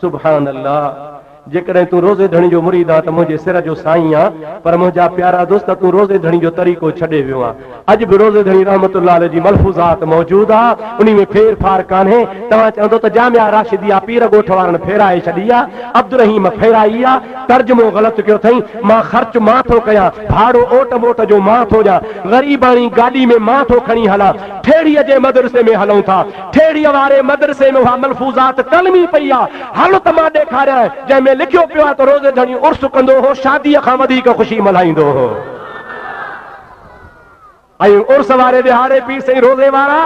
सुभान अल्लाह। जेकॾहिं तूं रोज़े धणी जो मुरीद आहे त मुंहिंजे सिर जो साईं आहे, पर मुंहिंजा प्यारा दोस्त तूं रोज़े धणी जो तरीक़ो छॾे वियो आहे। अॼु बि रोज़े धणी रहमतुल्लाह अलैह जी मलफूज़ात मौजूद आहे, उन में फेर फार कान्हे। तव्हां चवंदो त जामिया राशिदिया पीर ॻोठ वारनि फेराए छॾी आहे, अब्दुल रहीम फेराई आहे, तर्जुमो ग़लति कयो अथई। मां ख़र्च मां थो कयां, भाड़ो ओट मोट जो मां थो ॾियां, ग़रीबाणी गाॾी में मां थो खणी हलां, ठेड़ीअ जे मदरसे में हलूं था, ठेड़ीअ वारे मदरसे में उहा मलफूज़ात कलमी पई आहे। हल त मां ॾेखारियां जंहिंमें लिखियो पियो आहे त रोज़े धणी उर्स कंदो हो, शादीअ खां वधीक ख़ुशी मल्हाईंदो हो। ऐं उर्स वारे ॾिहाड़े पीर साईं रोज़े वारा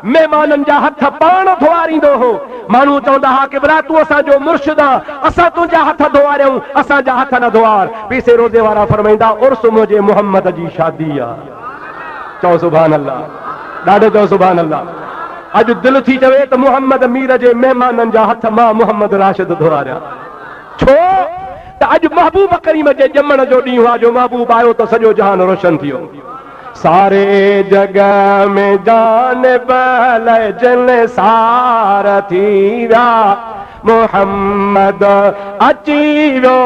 महिमाननि जा हथ पाण धोआरींदो हो। माण्हू चवंदा हा कि भला तूं असांजो मुर्शिद आहे, असां तुंहिंजा हथ धोआरियूं, असांजा हथ न धोआर। पीर साईं रोज़े वारा फरमाईंदा उर्स मुंहिंजे मुहम्मद जी शादी आहे। चओ सुभान अल्लाह, ॾाढो चओ सुभान अल्लाह। अॼु दिलि थी चवे त मुहम्मद मीर जे महिमाननि जा हथ मां मुहम्मद राशिद धोआरियां। छो त अॼु महबूब करीम जे ॼमण जो ॾींहुं आहे, जो महबूब आयो त सॼो जहान रोशन थियो। सारे जग में जान बल जन सार थी विया, मोहम्मद अची वियो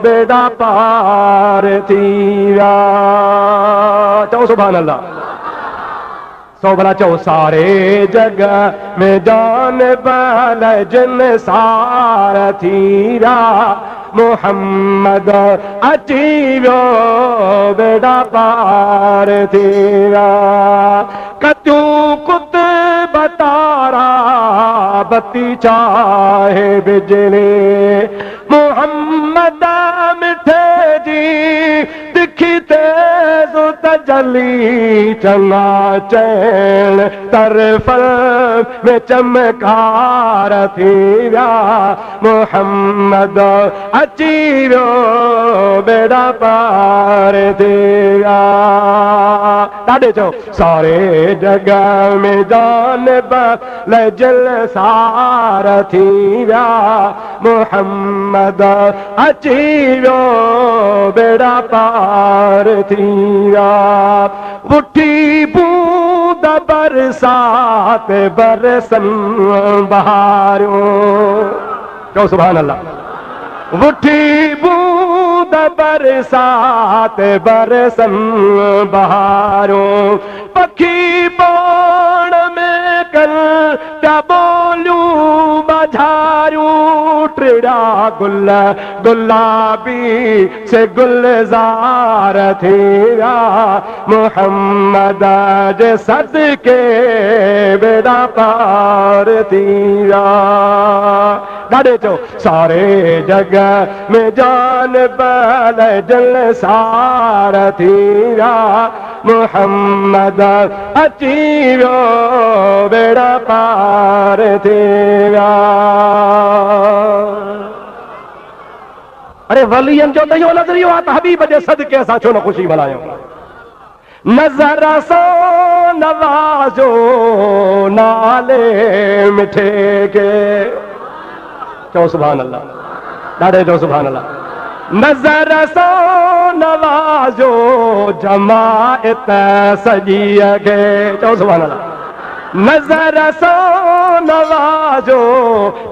बेड़ा पार थी विया। चओ सुभान अल्लाह, सो भला चओ। सारे जग में जान बल जन सार थी विया, मोहम्मद अची वियो बेड़ा पार थी विया। कतियूं कुत बतारा बती चाहे बिजली, मोहम्मद मिठे जी दिखी तेज़ तजली, चंगा चैन तरफल में चमकार थी विया, मोहम्मद अची वियो बेड़ा पार थी विया। ॾाढे चओ। सारे जग में जान बल जल सार थी विया, मोहम्मद अची वियो बेड़ा पार थी विया। उठी बूंद बरसात बरसन बहारियूं। चओ सुभान अल्लाह। उठी बूंद बरसात बरसन बहारियूं, पखी पाण में कल त्या बोलियूं बझारियूं, टिड़ा गुल गुलाबी से गुलजार थी विया, मोहम्मद जे सदके बेड़ा पार थी विया। ॾाढे चओ। सारे जग में जान बल जल सार थी विया, मोहम्मद अची वियो बेड़ा पार थी विया। अरे वलियन जो त इहो नज़रियो आहे त हबीब जे सदके असां छो न ख़ुशी मल्हायूं। नज़र सो नवाज़ो नाले मिठे के। चओ सुभान अल्लाह, ॾाढे चओ सुभान अल्लाह। नज़र सो नवाज़ो जमायत सॼीअ खे। चओ सुभान अल्लाह। नज़र सो नवाज़ो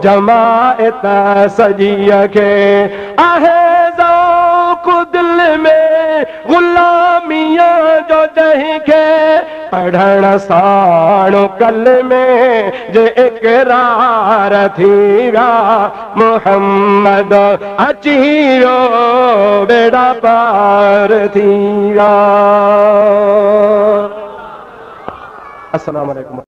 जमायत सॼीअ खे, आहे ज़ौक़ दिल में ग़ुलामीअ जो जंहिंखे, पढ़ण साणो कल में जे इक़रार थी विया, मोहम्मद अची वियो बेड़ा पार थी विया। अस्सलामु अलैकुम।